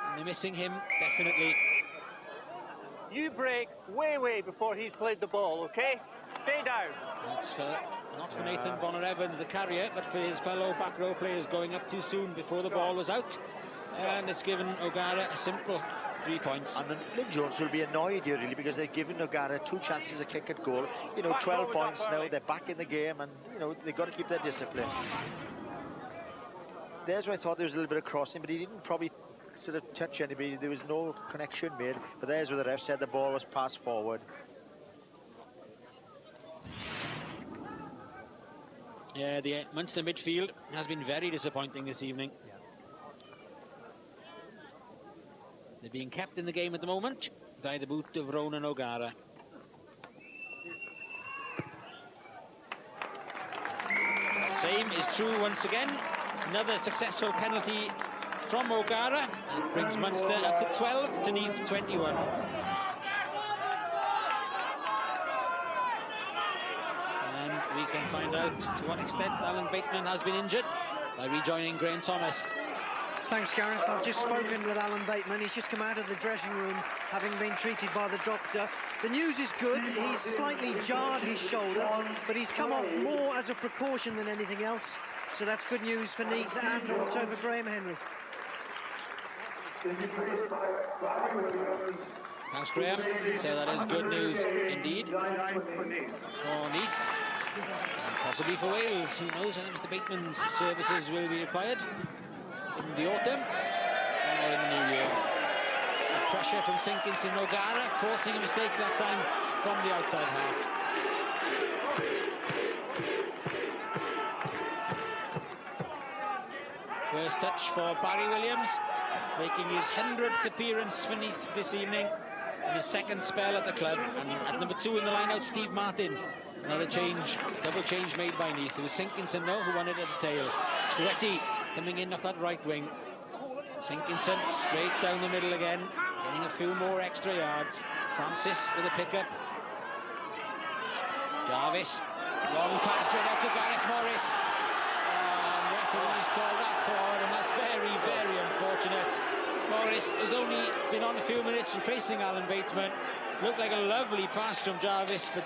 And they're missing him, definitely. You break way before he's played the ball, okay? Stay down. That's not for Nathan Bonner-Evans, the carrier, but for his fellow back row players going up too soon before the ball was out. And it's given O'Gara a simple 3 points. And Lynn Jones will be annoyed here, really, because they've given O'Gara 2 chances to kick at goal. You know, 12 points now, they're back in the game, and, you know, they've got to keep their discipline. There's where I thought there was a little bit of crossing, but he didn't probably sort of touch anybody. There was no connection made, but there's where the ref said the ball was passed forward. Yeah, the Munster midfield has been very disappointing this evening. Yeah. They're being kept in the game at the moment by the boot of Ronan O'Gara. Same is true once again. Another successful penalty from O'Gara. It brings Munster up to 12 to Neath 21. We can find out to what extent Alan Bateman has been injured by rejoining Graham Thomas. Thanks, Gareth. I've just spoken with Alan Bateman. He's just come out of the dressing room, having been treated by the doctor. The news is good. He's slightly jarred his shoulder, but he's come off more as a precaution than anything else. So that's good news for Neath and also for Graham Henry. Thanks, Graham. So that is good news indeed for Neath. And possibly for Wales. Who knows whether Mr. Bateman's services will be required in the autumn or in the new year. And pressure from Sinkinson and O'Gara, forcing a mistake that time from the outside half. First touch for Barry Williams, making his 100th appearance for Neath this evening in his second spell at the club. And at number 2 in the line-out, Steve Martin. Another change, double change made by Neath. It was Sinkinson now who won it at the tail. Twetti coming in off that right wing. Sinkinson straight down the middle again, getting a few more extra yards. Francis with a pickup. Jarvis, long pass straight out to Gareth Morris. And referees called that forward, and that's very, very unfortunate. Morris has only been on a few minutes replacing Alan Bateman. Looked like a lovely pass from Jarvis, but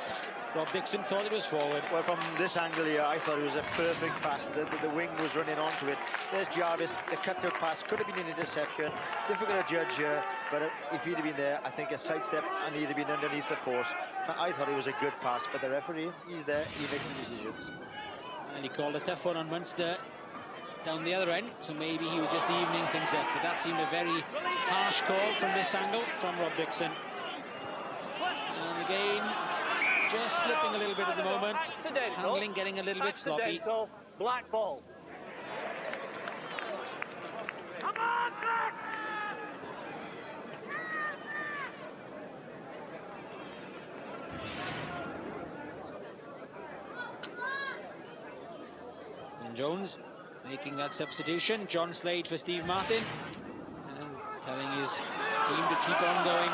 Rob Dixon thought it was forward. Well, from this angle here, I thought it was a perfect pass. The wing was running onto it. There's Jarvis, the cut-out pass, could have been an interception. Difficult to judge here, but if he'd have been there, I think a sidestep and he'd have been underneath the post. I thought it was a good pass, but the referee, he's there, he makes the decisions. And he called a tough one on Munster down the other end, so maybe he was just evening things up, but that seemed a very harsh call from this angle from Rob Dixon. And again, just slipping a little bit at the moment. Handling getting a little bit sloppy. Black ball. Come on, Jack! And Jones making that substitution. John Slade for Steve Martin. And telling his team to keep on going,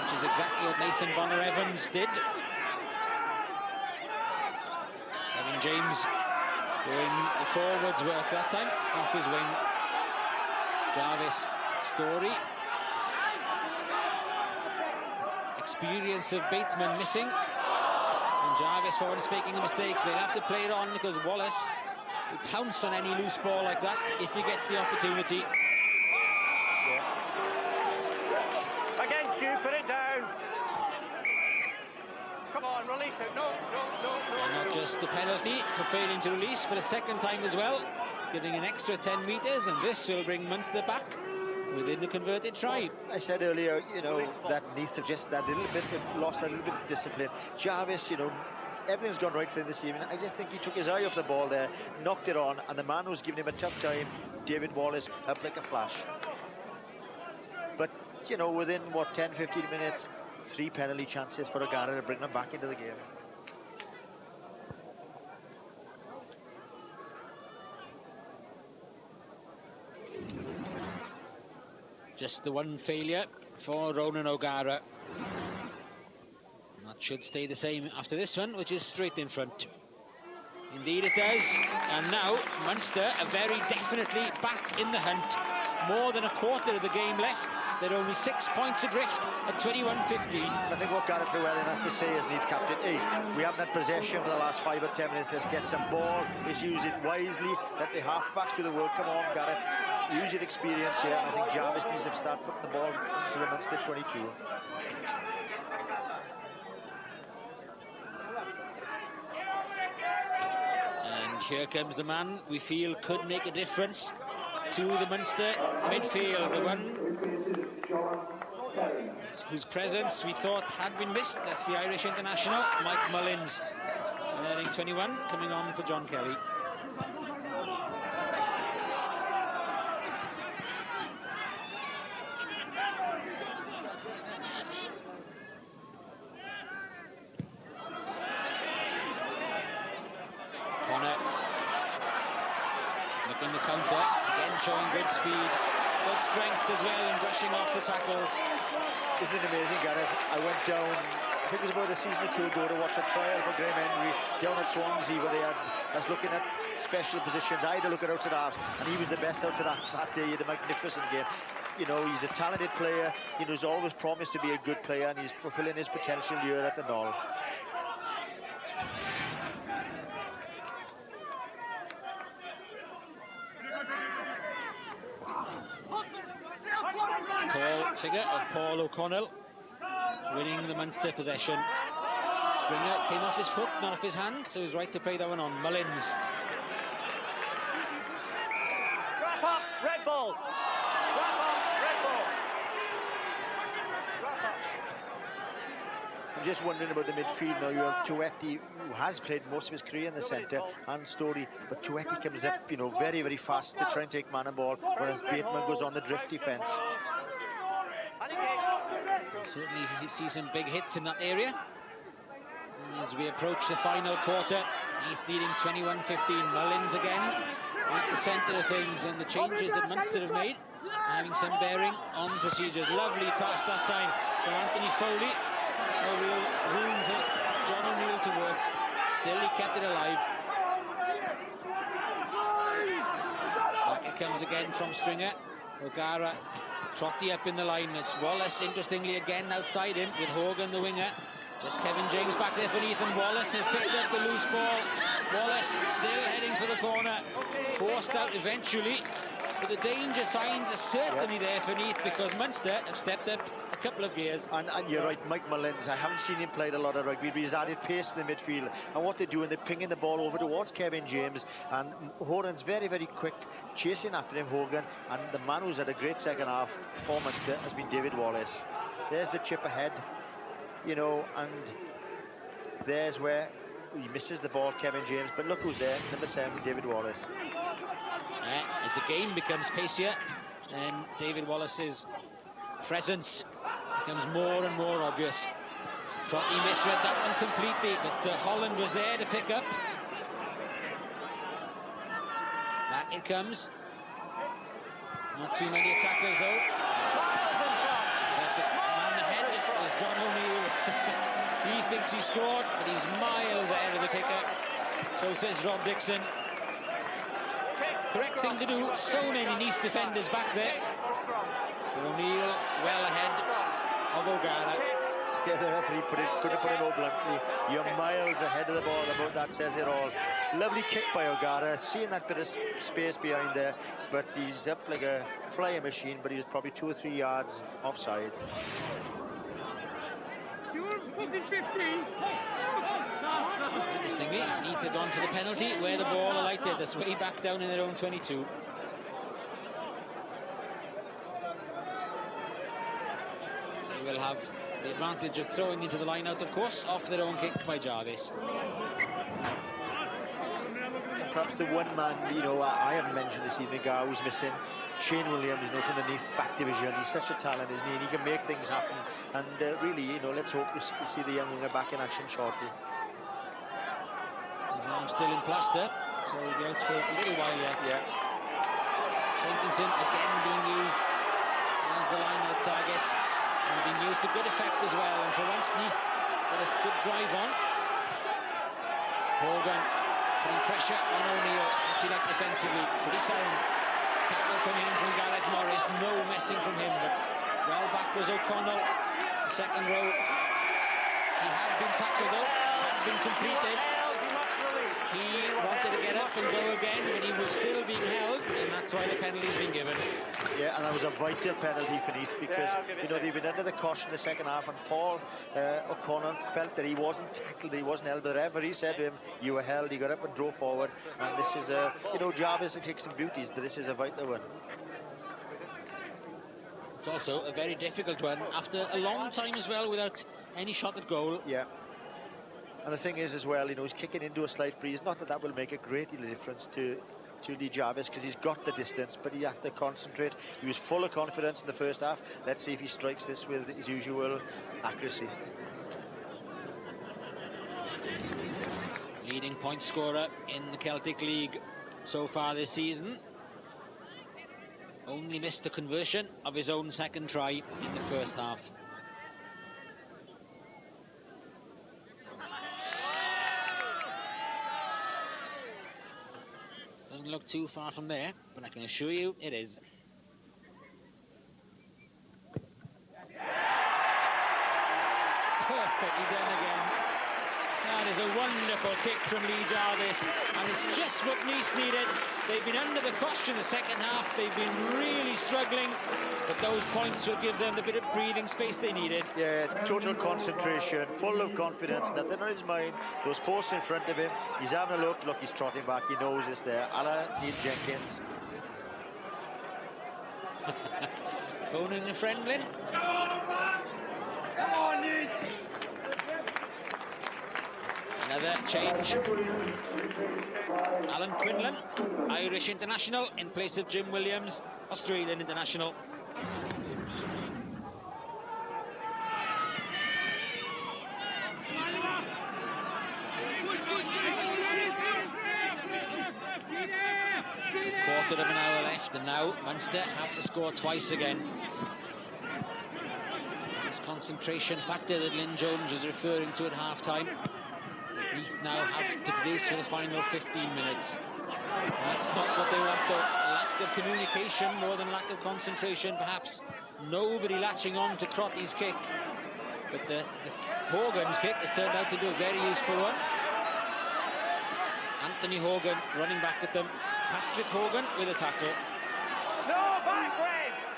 which is exactly what Nathan Bonner-Evans did. James doing the forwards work that time, off his wing. Jarvis, Story. Experience of Bateman missing. And Jarvis, for once, making a mistake. They'll have to play it on because Wallace will pounce on any loose ball like that if he gets the opportunity. Against you, put it down. Come on, release it. No. And not just a penalty for failing to release, but a second time as well, giving an extra 10 metres, and this will bring Munster back within the converted try. I said earlier, you know, that Neath have just that little bit, lost a little bit of discipline. Jarvis, you know, everything's gone right for him this evening. I just think he took his eye off the ball there, knocked it on, and the man who's giving him a tough time, David Wallace, up like a flash. But, you know, within, what, 10, 15 minutes, 3 penalty chances for O'Gara to bring them back into the game. Just the one failure for Ronan O'Gara. That should stay the same after this one, which is straight in front. Indeed it does. And now Munster are very definitely back in the hunt. More than a quarter of the game left. They're only 6 points adrift at 21-15. I think what Gareth Llewellyn has to say as Neath captain, hey, we haven't had possession for the last 5 or 10 minutes. Let's get some ball. Let's use it wisely. Let the half-backs do the work. Come on, Gareth. Use your experience here. And I think Jarvis needs to start putting the ball into the Munster 22. And here comes the man we feel could make a difference to the Munster midfield, the one whose presence we thought had been missed. That's the Irish international, Mike Mullins, wearing 21, coming on for John Kelly. The counter, again showing good speed, good strength as well, and brushing off the tackles. Isn't it amazing, Gareth? I went down, I think it was about a season or two ago, to watch a trial for Graham Henry down at Swansea, where they had us looking at special positions. I had to look at outside halves, and he was the best outside halves that day. He had a magnificent game. You know, he's a talented player. You know, he's always promised to be a good player, and he's fulfilling his potential here at the Knoll. Tall figure of Paul O'Connell winning the Munster possession. Stringer came off his foot, not off his hand, so he's right to play that one on. Mullins. Wrap up, red ball. Wrap up, red ball. Wrap up. I'm just wondering about the midfield now. You have Tuetti, who has played most of his career in the centre, and Story, but Tuetti comes up, you know, very, very fast to try and take man and ball, whereas Bateman goes on the drift defence. Certainly see some big hits in that area. As we approach the final quarter, Neath leading 21-15. Mullins again at the centre of things, and the changes that Munster have made having some bearing on procedures. Lovely pass that time from Anthony Foley. No real room for John O'Neill to work. Still he kept it alive. Back it comes again from Stringer. O'Gara, Trotty up in the line. It's Wallace, interestingly, again outside him with Hogan, the winger. Just Kevin James back there for Neath, and Wallace has picked up the loose ball. Wallace still heading for the corner. Forced out eventually. But the danger signs are certainly there for Neath, because Munster have stepped up a couple of gears. And you're right, Mike Mullins, I haven't seen him play a lot of rugby, but he's added pace in the midfield. And what they're doing, they're pinging the ball over towards Kevin James, and Horan's very, very quick, chasing after him, Hogan. And the man who's had a great second half for Munster has been David Wallace. There's the chip ahead, you know, and there's where he misses the ball, Kevin James. But look who's there, number 7, David Wallace. As the game becomes pacier, then David Wallace's presence becomes more and more obvious. Trotty misread that one completely, but Holland was there to pick up. Back it comes. Not too many attackers though. But the man ahead is John O'Neill. He thinks he scored, but he's miles ahead of the pickup. So says Rob Dixon. Correct thing to do. So many Neath defenders back there. But O'Neill well ahead of O'Gara. Yeah, the referee couldn't put it more bluntly. You're miles ahead of the ball. About that says it all. Lovely kick by O'Gara, seeing that bit of space behind there, but he's up like a flying machine, but he was probably 2 or 3 yards offside. Interestingly, Neath had gone for the penalty where the ball alighted. That's way back down in their own 22. They will have the advantage of throwing into the line out, of course, off their own kick by Jarvis. Perhaps the one man, I haven't mentioned this evening, guy who's missing, Shane Williams, from the Neath back division. He's such a talent, isn't he? And he can make things happen. And really, let's hope we see the young winger back in action shortly. His arm's still in plaster, so he'll be out for a little while yet. Yeah. Simpkinson again being used as the line-out target, and being used to good effect as well. And for once, Neath got a good drive on. Hogan putting pressure on O'Neill. What's he like defensively? Pretty sound. Tackle coming in from Gareth Morris. No messing from him, but well back was O'Connell. The second row. He had been tackled though, had been completed. He wanted to get up and go again, but he was still being held, and that's why the penalty's been given. Yeah, and that was a vital penalty for Neath because, they've been under the caution in the second half, and Paul O'Connor felt that he wasn't tackled, he wasn't held. The referee said to him, you were held, he got up and drove forward, and this is a, Jarvis and kicks and beauties, but this is a vital one. It's also a very difficult one, after a long time as well, without any shot at goal. Yeah. And the thing is as well, he's kicking into a slight breeze. Not that will make a great deal of difference to Lee Jarvis, because he's got the distance, but he has to concentrate. He was full of confidence in the first half. Let's see if he strikes this with his usual accuracy. Leading point scorer in the Celtic League so far this season. Only missed the conversion of his own second try in the first half. Doesn't look too far from there, but I can assure you it is. Perfectly done again. That is a wonderful kick from Lee Jarvis, and it's just what Neath needed. They've been under the cosh in the second half. They've been really struggling, but those points will give them the bit of breathing space they needed. Yeah, total concentration, full of confidence, nothing on his mind. Those posts in front of him, he's having a look, he's trotting back, he knows it's there. Alan Neil Jenkins. Phoning a friend, Lynn. Come on, Neath! Another change. Alan Quinlan, Irish international, in place of Jim Williams, Australian international. It's a quarter of an hour left, and now Munster have to score twice again. This concentration factor that Lynn Jones was referring to at half-time. Neath now have to produce for the final 15 minutes. That's not what they want, though. Lack of communication more than lack of concentration, perhaps. Nobody latching on to Crotty's kick. But the Hogan's kick has turned out to be a very useful one. Anthony Hogan running back at them. Patrick Hogan with a tackle. No, back, Reds!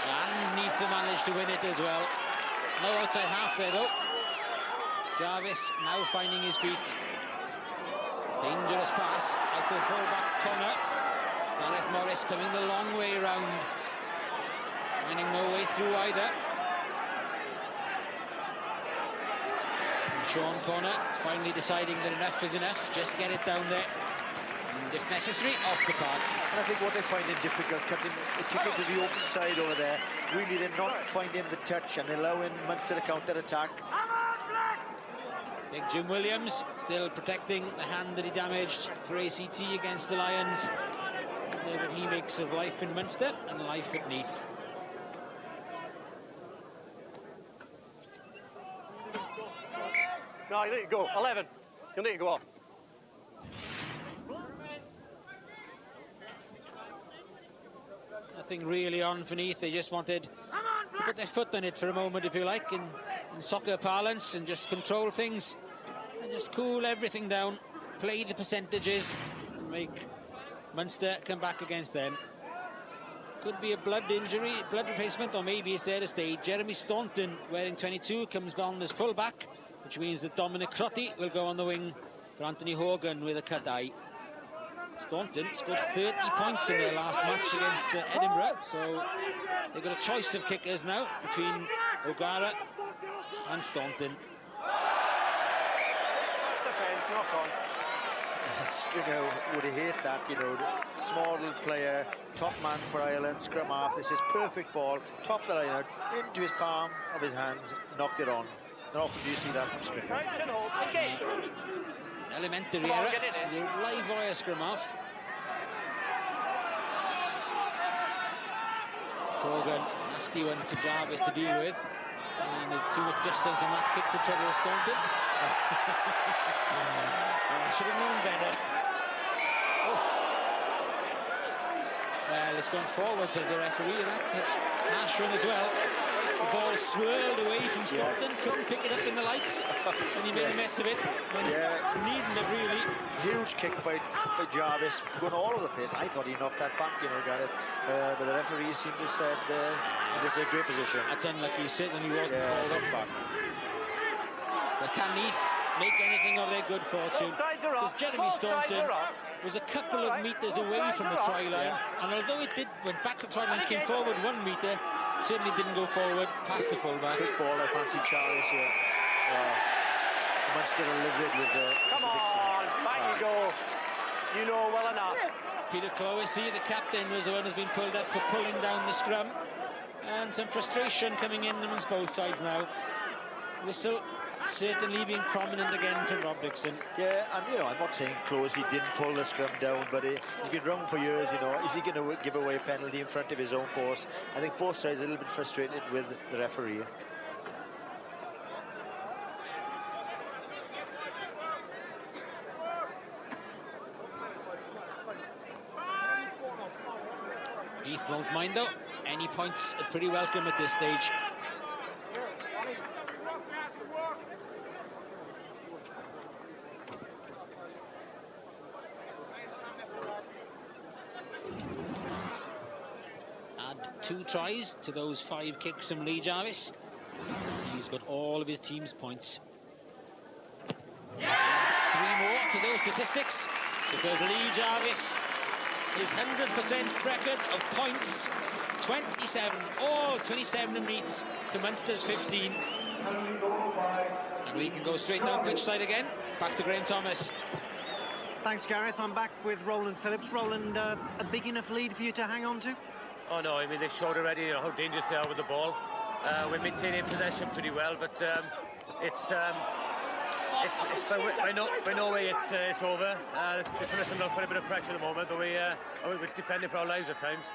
And Neath managed to win it as well. No outside half there, though. Jarvis now finding his feet. Dangerous pass out to full-back corner. Gareth Morris coming the long way round. Finding no way through either. And Sean Corner finally deciding that enough is enough. Just get it down there. And if necessary, off the park. And I think what they're finding difficult, kicking to the open side over there, really they're not finding the touch and allowing Munster to counter-attack. Big Jim Williams still protecting the hand that he damaged for ACT against the Lions. What he makes of life in Munster and life at Neath. No, you let it go. 11. You need to go off. Nothing really on for Neath. They just wanted to put their foot on it for a moment, if you like, in soccer parlance, and just control things and just cool everything down, play the percentages and make Munster come back against them. Could be a blood injury, blood replacement, or maybe it's there to stay. Jeremy Staunton, wearing 22, comes on as full-back, which means that Dominic Crotty will go on the wing for Anthony Hogan with a cut eye. Staunton scored 30 points in their last match against Edinburgh, so they've got a choice of kickers now between O'Gara and Staunton. Defence, knock on. Stringer would hate that, you know, small little player, top man for Ireland, scrum half. This is perfect ball, top the line out, into his palm of his hands, knocked it on. Not often do you see that from Stringer. Elementary error, live wire scrum half. Hogan, nasty one for Jarvis to deal with. And there's too much distance on that kick to trouble Staunton. I should have known better. Oh. Well, it's gone forward, says the referee, and that's a harsh run as well. The ball swirled away from Staunton, couldn't pick it up in the lights, and he made a mess of it. Needn't have really. Huge kick by Jarvis, going all over the place. I thought he knocked that back, you know, got it. But the referee seemed to have said this is a great position. That's unlucky, certainly he wasn't called up back. But can Neath make anything of their good fortune? Because Jeremy Staunton was a couple of metres away from the try line, and although it went back to the try line, came forward 1 metre, certainly didn't go forward past the fullback. Quick ball, I fancy Charles here. Munster will live it with Come on, back you go. You know well enough. Peter Cloesy, the captain, was the one who's been pulled up for pulling down the scrum, and some frustration coming in amongst both sides now. Whistle certainly being prominent again from Rob Dixon. Yeah, and you know, I'm not saying Closey didn't pull the scrum down, but he's been wrong for years, you know. Is he going to give away a penalty in front of his own post? I think both sides are a little bit frustrated with the referee. Neath won't mind though. Any points are pretty welcome at this stage. Add 2 tries to those 5 kicks from Lee Jarvis. He's got all of his team's points. 3 more to those statistics, because Lee Jarvis, his 100% record of points, 27, all 27 of Neath's to Munster's 15. And we can go straight down pitch side again. Back to Graham Thomas. Thanks, Gareth. I'm back with Roland Phillips. Roland, a big enough lead for you to hang on to? Oh no, I mean, they showed already, you know, how dangerous they are with the ball. We're maintaining possession pretty well, but by no way it's over. They put us under quite a bit of pressure at the moment, but we're defending for our lives at times.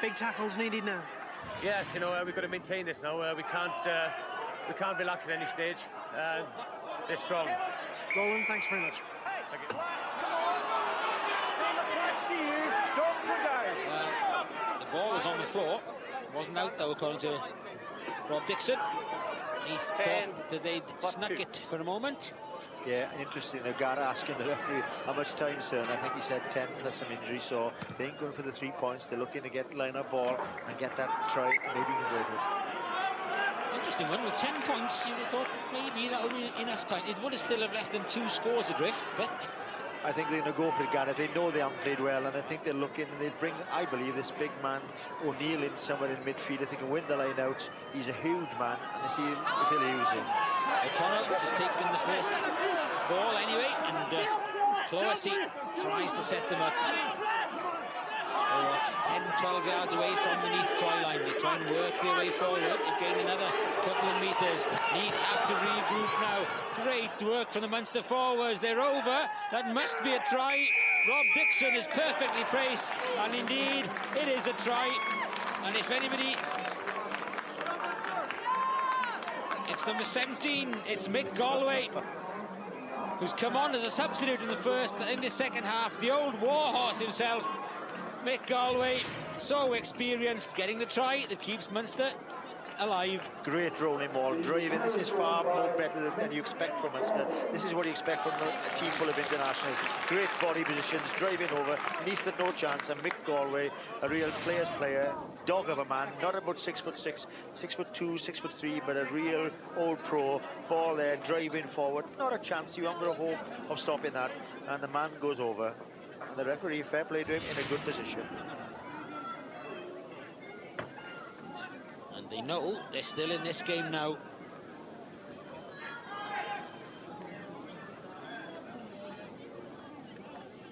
Big tackles needed now. Yes, you know, we've got to maintain this now. We can't relax at any stage. They're strong. Roland, thanks very much. Thank you. The ball was on the floor. It wasn't out though, according to Rob Dixon. He thought that they'd snuck it for a moment. Yeah, interesting. O'Gara asking the referee how much time, sir, and I think he said 10 plus some injury, so they ain't going for the 3 points. They're looking to get line up ball and get that try, maybe converted. Interesting one. With 10 points, you would have thought maybe that would be enough time. It would have still have left them 2 scores adrift, but I think they're going to go for it, Gareth. They know they haven't played well, and I think they're looking, and they'll bring, I believe, this big man, O'Neill, in somewhere in midfield. I think he'll win the line out. He's a huge man, and I see him if he'll use him. O'Connell has taken the first ball anyway, and Cloesy tries to set them up. They're what, 10-12 yards away from the Neath try line. They try and work their way forward. They've gained another couple of metres. Neath have to regroup now. Great work from the Munster forwards. They're over. That must be a try. Rob Dixon is perfectly placed, and indeed it is a try. And if anybody, it's number 17. It's Mick Galway. who's come on as a substitute in the second half. The old warhorse himself, Mick Galway, so experienced, getting the try that keeps Munster alive. Great rolling ball, driving. This is far more better than you expect from Munster. This is what you expect from a team full of internationals. Great body positions, driving over. Neath had no chance, and Mick Galway, a real player's player, dog of a man, not about 6'6", 6'2", 6'3", but a real old pro. Ball there, driving forward. Not a chance. You haven't got a hope of stopping that. And the man goes over. And the referee, fair play to him, in a good position. They know they're still in this game now.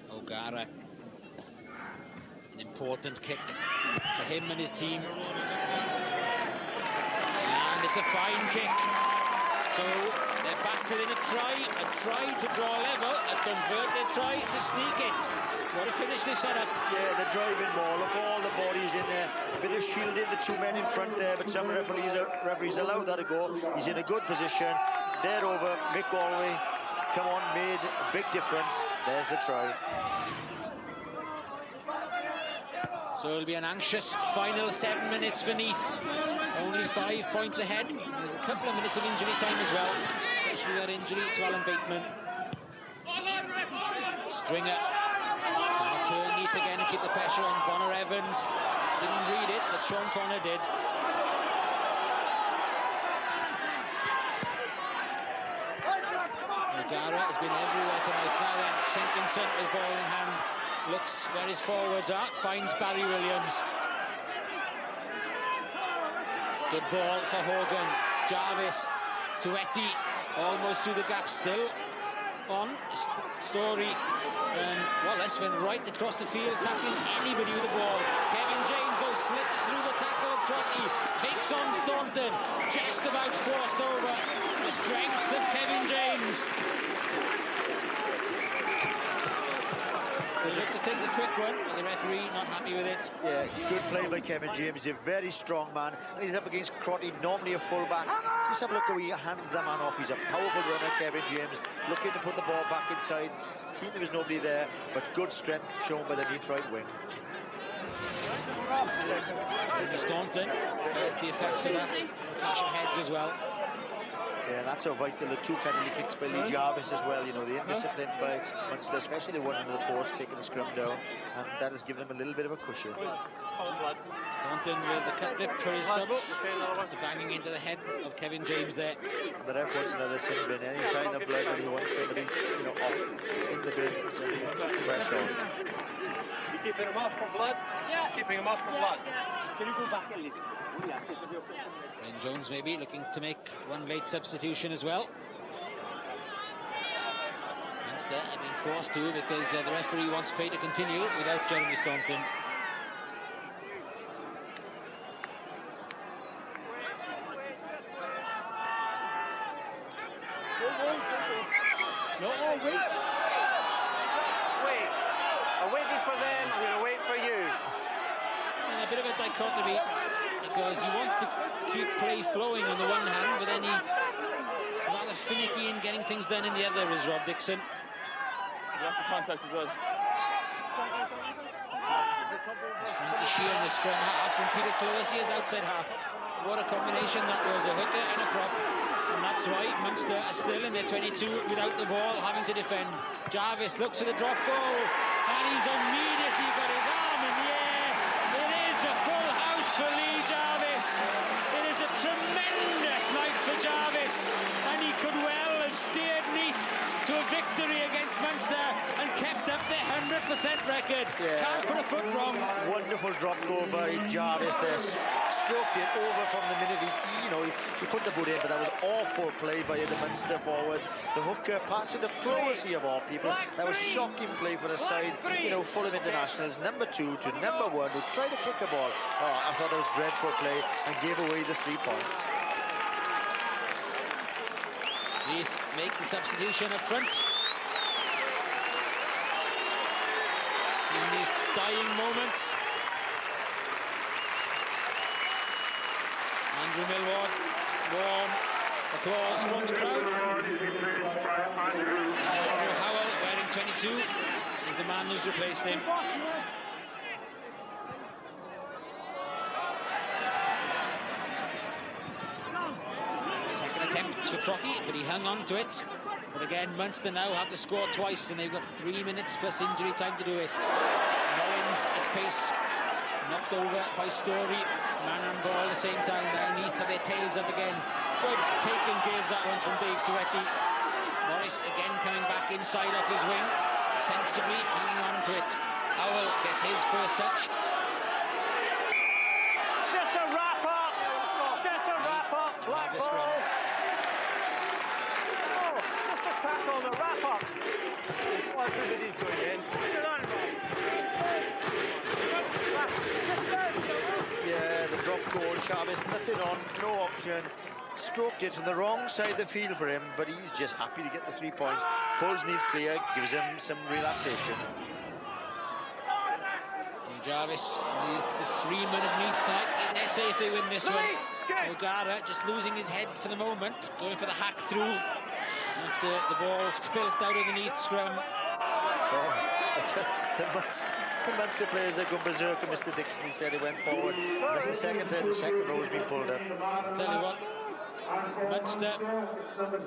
O'Gara, an important kick for him and his team. And it's a fine kick. So they're back within a try to draw level, a converted try to sneak it. What a finish they set up. Yeah, the driving ball, look, all the bodies in there. A bit of shielding, the two men in front there, but some referees allowed that to go. He's in a good position. They're over. Mick Galway, come on, made a big difference. There's the try. So it'll be an anxious final 7 minutes for Neath. Only 5 points ahead. There's a couple of minutes of injury time as well, especially that injury to Alan Bateman. Stringer cannot turn Neath again and keep the pressure on. Bonner Evans didn't read it, but Sean Connor did. O'Gara has been everywhere tonight. Now then, Simpkinson with ball in hand, looks where his forwards are, finds Barry Williams. Good ball for Hogan. Jarvis to Etty, almost through the gap, still on. Story and Wallace went right across the field, tackling anybody with the ball. Kevin James though slips through the tackle of Crotty, takes on Staunton, just about forced over. The strength of Kevin James. They look to take the quick one, but the referee not happy with it. Yeah, good play by Kevin James. He's a very strong man, and he's up against Crotty, normally a full-back. Just have a look how he hands the man off. He's a powerful runner, Kevin James, looking to put the ball back inside. Seen there was nobody there, but good strength shown by the Neath right wing. Staunton, the effects of that clash of heads as well. Yeah, that's how vital the two penalty kicks by Lee Jarvis as well. You know, the indiscipline by Munster, especially the one under the post, taking the scrum down, and that has given him a little bit of a cushion. Staunton with the cut lip for his trouble, after banging into the head of Kevin James there. And the ref wants another sin bin. Any sign of blood, and he wants somebody, you know, off in the bin, so fresh on. You keeping him off for blood? Yeah. Keeping him off for blood. Can you go back a little? And Jones maybe looking to make one late substitution as well. Munster have been forced to because the referee wants play to continue without Jeremy Staunton. No, wait. Wait. I'm waiting for them, I'm going to wait for you. And a bit of a dichotomy, because he wants to keep play flowing on the one hand, but then he rather finicky in getting things done in the other is Rob Dixon. You have to contact as well. Frankie Shear in the scrum half, and Peter Clohessy is outside half. What a combination that was, a hooker and a prop. And that's why Munster are still in their 22 without the ball, having to defend. Jarvis looks for the drop goal, and he's immediately got his arm in the air. It is a full house for Lee Jarvis. It is a tremendous night for Jarvis, and he could well have steered Neath to a victory against Munster and kept up their 100% record. Yeah. Can't put a foot wrong. Wonderful drop goal by Jarvis there. Stroked it over from the minute he put the boot in, but that was awful play by the Munster forwards. The hooker passing to Clohessy of all people. That was shocking play for the side, you know, full of internationals. Number 2 to number 1 who tried to kick a ball. Oh, I thought that was dreadful play and gave away the 3 points. Neath make the substitution up front. In these dying moments. Andrew Millward, warm, applause from the crowd. Andrew Howell, wearing 22, is the man who's replaced him. Second attempt for Crocky, but he hung on to it. But again, Munster now have to score twice, and they've got 3 minutes plus injury time to do it. Mullins at pace, knocked over by Story. Man and ball at the same time. Now Neath have their tails up again. Good take and give, that one from Dave Tuetti. Morris again coming back inside off his wing, sensibly hanging on to it. Howell gets his first touch. Just a wrap up! Just a wrap up! Black ball! Oh, just a tackle on the wrap up! Everybody's going in. Yeah, the drop goal, Chavez, nothing on, no option. Stroked it on the wrong side of the field for him, but he's just happy to get the 3 points. Pulls Neath clear, gives him some relaxation. Jarvis, the Freeman of Neath tonight. They say if they win this one. O'Gara just losing his head for the moment, going for the hack through after the ball spilt out of the Neath scrum. Oh, the Munster players are going berserk. Mr. Dixon, he said he went forward. And that's the second time the second row has been pulled up. I'll tell you what, Munster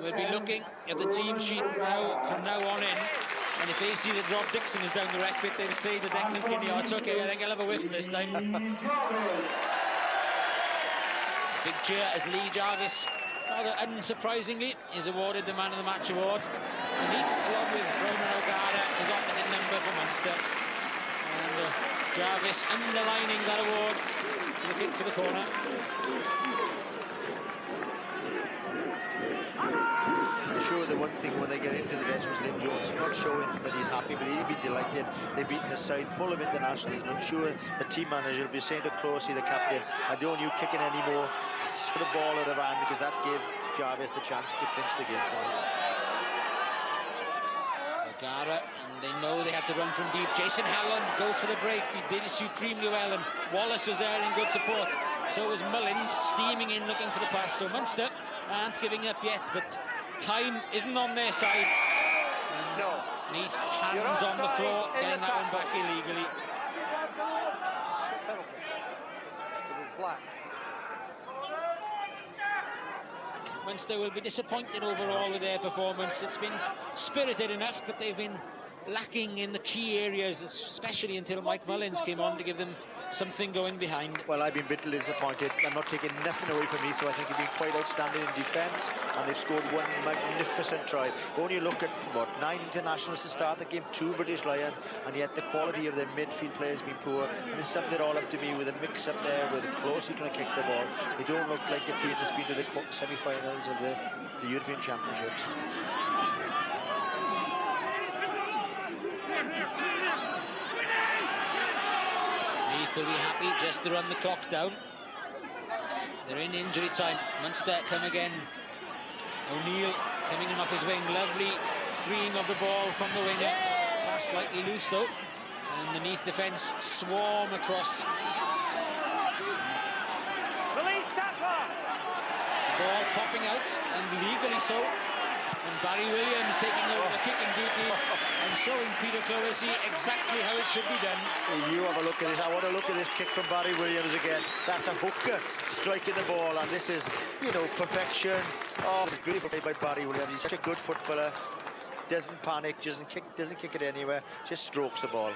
will be looking at the team sheet now from now on in, and if they see that Rob Dixon is down the rec bit, they'll say to Declan Kinney, oh, it's okay, I think I'll have a whiff this time. Big cheer as Lee Jarvis, rather unsurprisingly, is awarded the Man of the Match award. Neath, along with Roman O'Gara, his opposite number for Munster. And Jarvis underlining that award for the kick for the corner. I'm sure the one thing when they get into the dressing room is Lynn Jones not showing that he's happy, but he'll be delighted. They've beaten a side full of internationals, and I'm sure the team manager will be saying to Closey, the captain, I don't want you kicking any more sort of ball out of hand, because that gave Jarvis the chance to clinch the game for him. O'Gara, and they know they have to run from deep. Jason Howland goes for the break. He did supremely well, and Wallace was there in good support. So was Mullins, steaming in, looking for the pass. So Munster aren't giving up yet, but time isn't on their side. No. Neath, hands on the floor, getting that one back illegally. It was black. Munster will be disappointed overall with their performance. It's been spirited enough, but they've been lacking in the key areas, especially until Mike Mullins came on to give them something going behind. Well, I've been bitterly disappointed. I'm not taking nothing away from Neath, so I think they've been quite outstanding in defence, and they've scored one magnificent try. When you look at, what, 9 internationals to start the game, 2 British Lions, and yet the quality of their midfield players has been poor, and it's summed it all up to me with a mix-up there, with Closey trying to kick the ball. They don't look like a team that's been to the semi-finals of the European Championships. Neath will be happy just to run the clock down. They're in injury time. Munster come again. O'Neill coming in off his wing. Lovely freeing of the ball from the wing. Pass slightly loose though. And the Neath defence swarm across. Release tackler! Ball popping out, and legally so. And Barry Williams taking over the kicking duties and showing Peter Closey exactly how it should be done. You have a look at this. I want to look at this kick from Barry Williams again. That's a hooker striking the ball, and this is, you know, perfection. Oh, it's beautiful play by Barry Williams. He's such a good footballer. Doesn't panic, doesn't kick it anywhere. Just strokes the ball.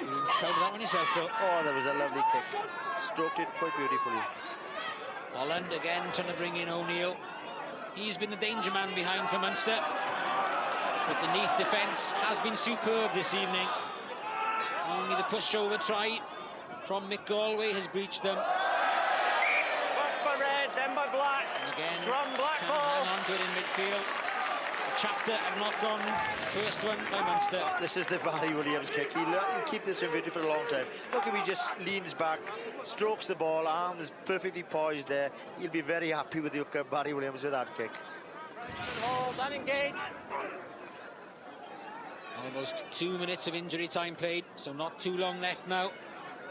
You proud of that one yourself, Phil? Oh, that was a lovely kick. Stroked it quite beautifully. Holland again trying to bring in O'Neill. He's been the danger man behind for Munster. But the Neath defence has been superb this evening. Only the pushover try from Mick Galway has breached them. First by red, then by black. And again, Scrum, black can't ball. hang on to it in midfield. A chapter of knock-ons. First one by Munster. This is the Barry Williams kick. He'll keep this in video for a long time. Look, if he just leans back, strokes the ball, arms perfectly poised there. He'll be very happy with the Barry Williams with that kick. Hold and engage. Almost 2 minutes of injury time played, so not too long left now.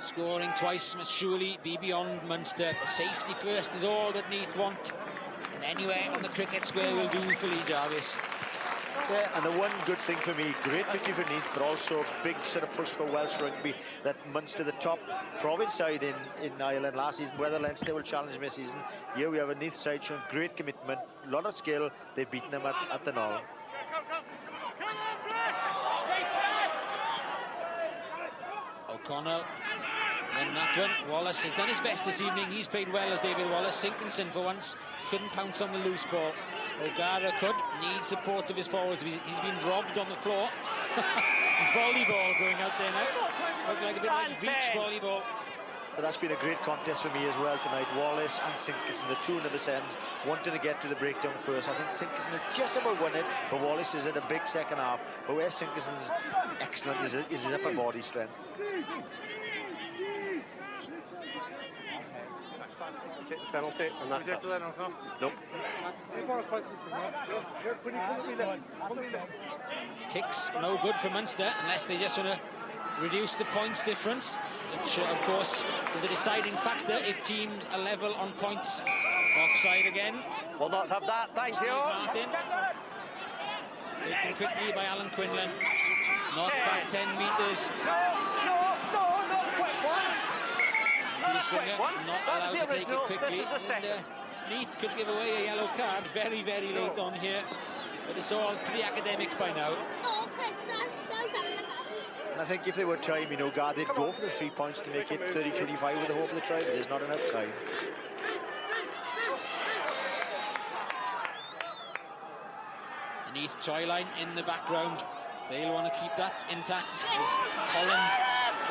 Scoring twice must surely be beyond Munster. Safety first is all that Neath want. And anywhere on the cricket square will do for Lee Jarvis. Yeah, and the one good thing for me, great victory for Neath, but also big sort of push for Welsh rugby, that Munster, the top province side in Ireland last season, whether Leinster will challenge them this season. Here we have a Neath side showing great commitment, a lot of skill. They've beaten them at the Knoll. O'Connell, then that one. Wallace has done his best this evening. He's played well as David Wallace. Sinkinson for once couldn't pounce on the loose ball. O'Gara could, needs support of his forwards. He's been robbed on the floor. Volleyball going out there now. Looked like a bit like beach volleyball. But that's been a great contest for me as well tonight. Wallace and Sinkinson, the two number 7s, wanting to get to the breakdown first. I think Sinkinson has just about won it, but Wallace is at a big second half. But where Sinkinson's excellent is his upper body strength. Take the penalty, and that's us. Nope. Kicks no good for Munster unless they just want to reduce the points difference, which of course is a deciding factor if teams are level on points. Offside again. We'll not have that, thank you. Martin. Taken quickly by Alan Quinlan. Not back 10 metres. No, quick one. Stringer not allowed to take it quickly. And Neath could give away a yellow card very, very late on here. But it's all pretty academic by now. And I think if there were time, you know, God, they'd go for the 3 points to make it 30-25 with the hope of the try, but there's not enough time. The Neath try line in the background. They'll want to keep that intact as Holland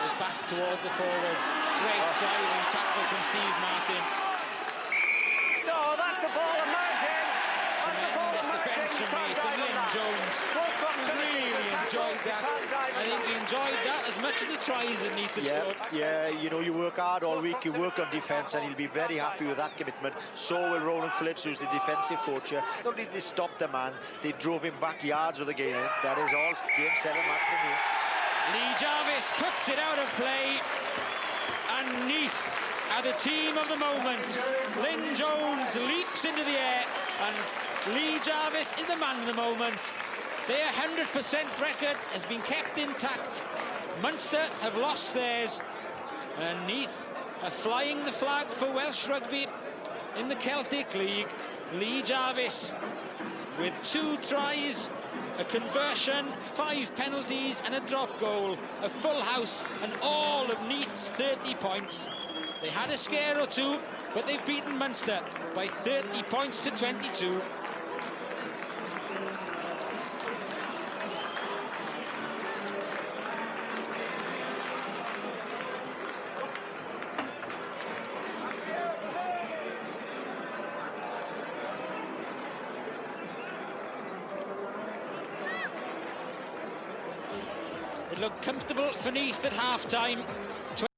goes back towards the forwards. Great driving tackle from Steve Martin. No, that's a ball of margin. Tremendous defence from Neath, and Lynn Jones really enjoyed that. I think he enjoyed that as much as the tries that Neath had scored. Yeah, you know, you work hard all week, you work on defence, and he'll be very happy with that commitment. So will Roland Phillips, who's the defensive coach here. Not only did they stop the man, they drove him back yards of the game. That is all game, set, and match for me. Lee Jarvis cuts it out of play, and Neath are the team of the moment. Lynn Jones leaps into the air, and Lee Jarvis is the man of the moment. Their 100% record has been kept intact. Munster have lost theirs, and Neath are flying the flag for Welsh rugby in the Celtic League. Lee Jarvis with 2 tries, a conversion, 5 penalties and a drop goal, a full house, and all of Neath's 30 points. They had a scare or two, but they've beaten Munster by 30 points to 22. It looked comfortable for Neath at half-time.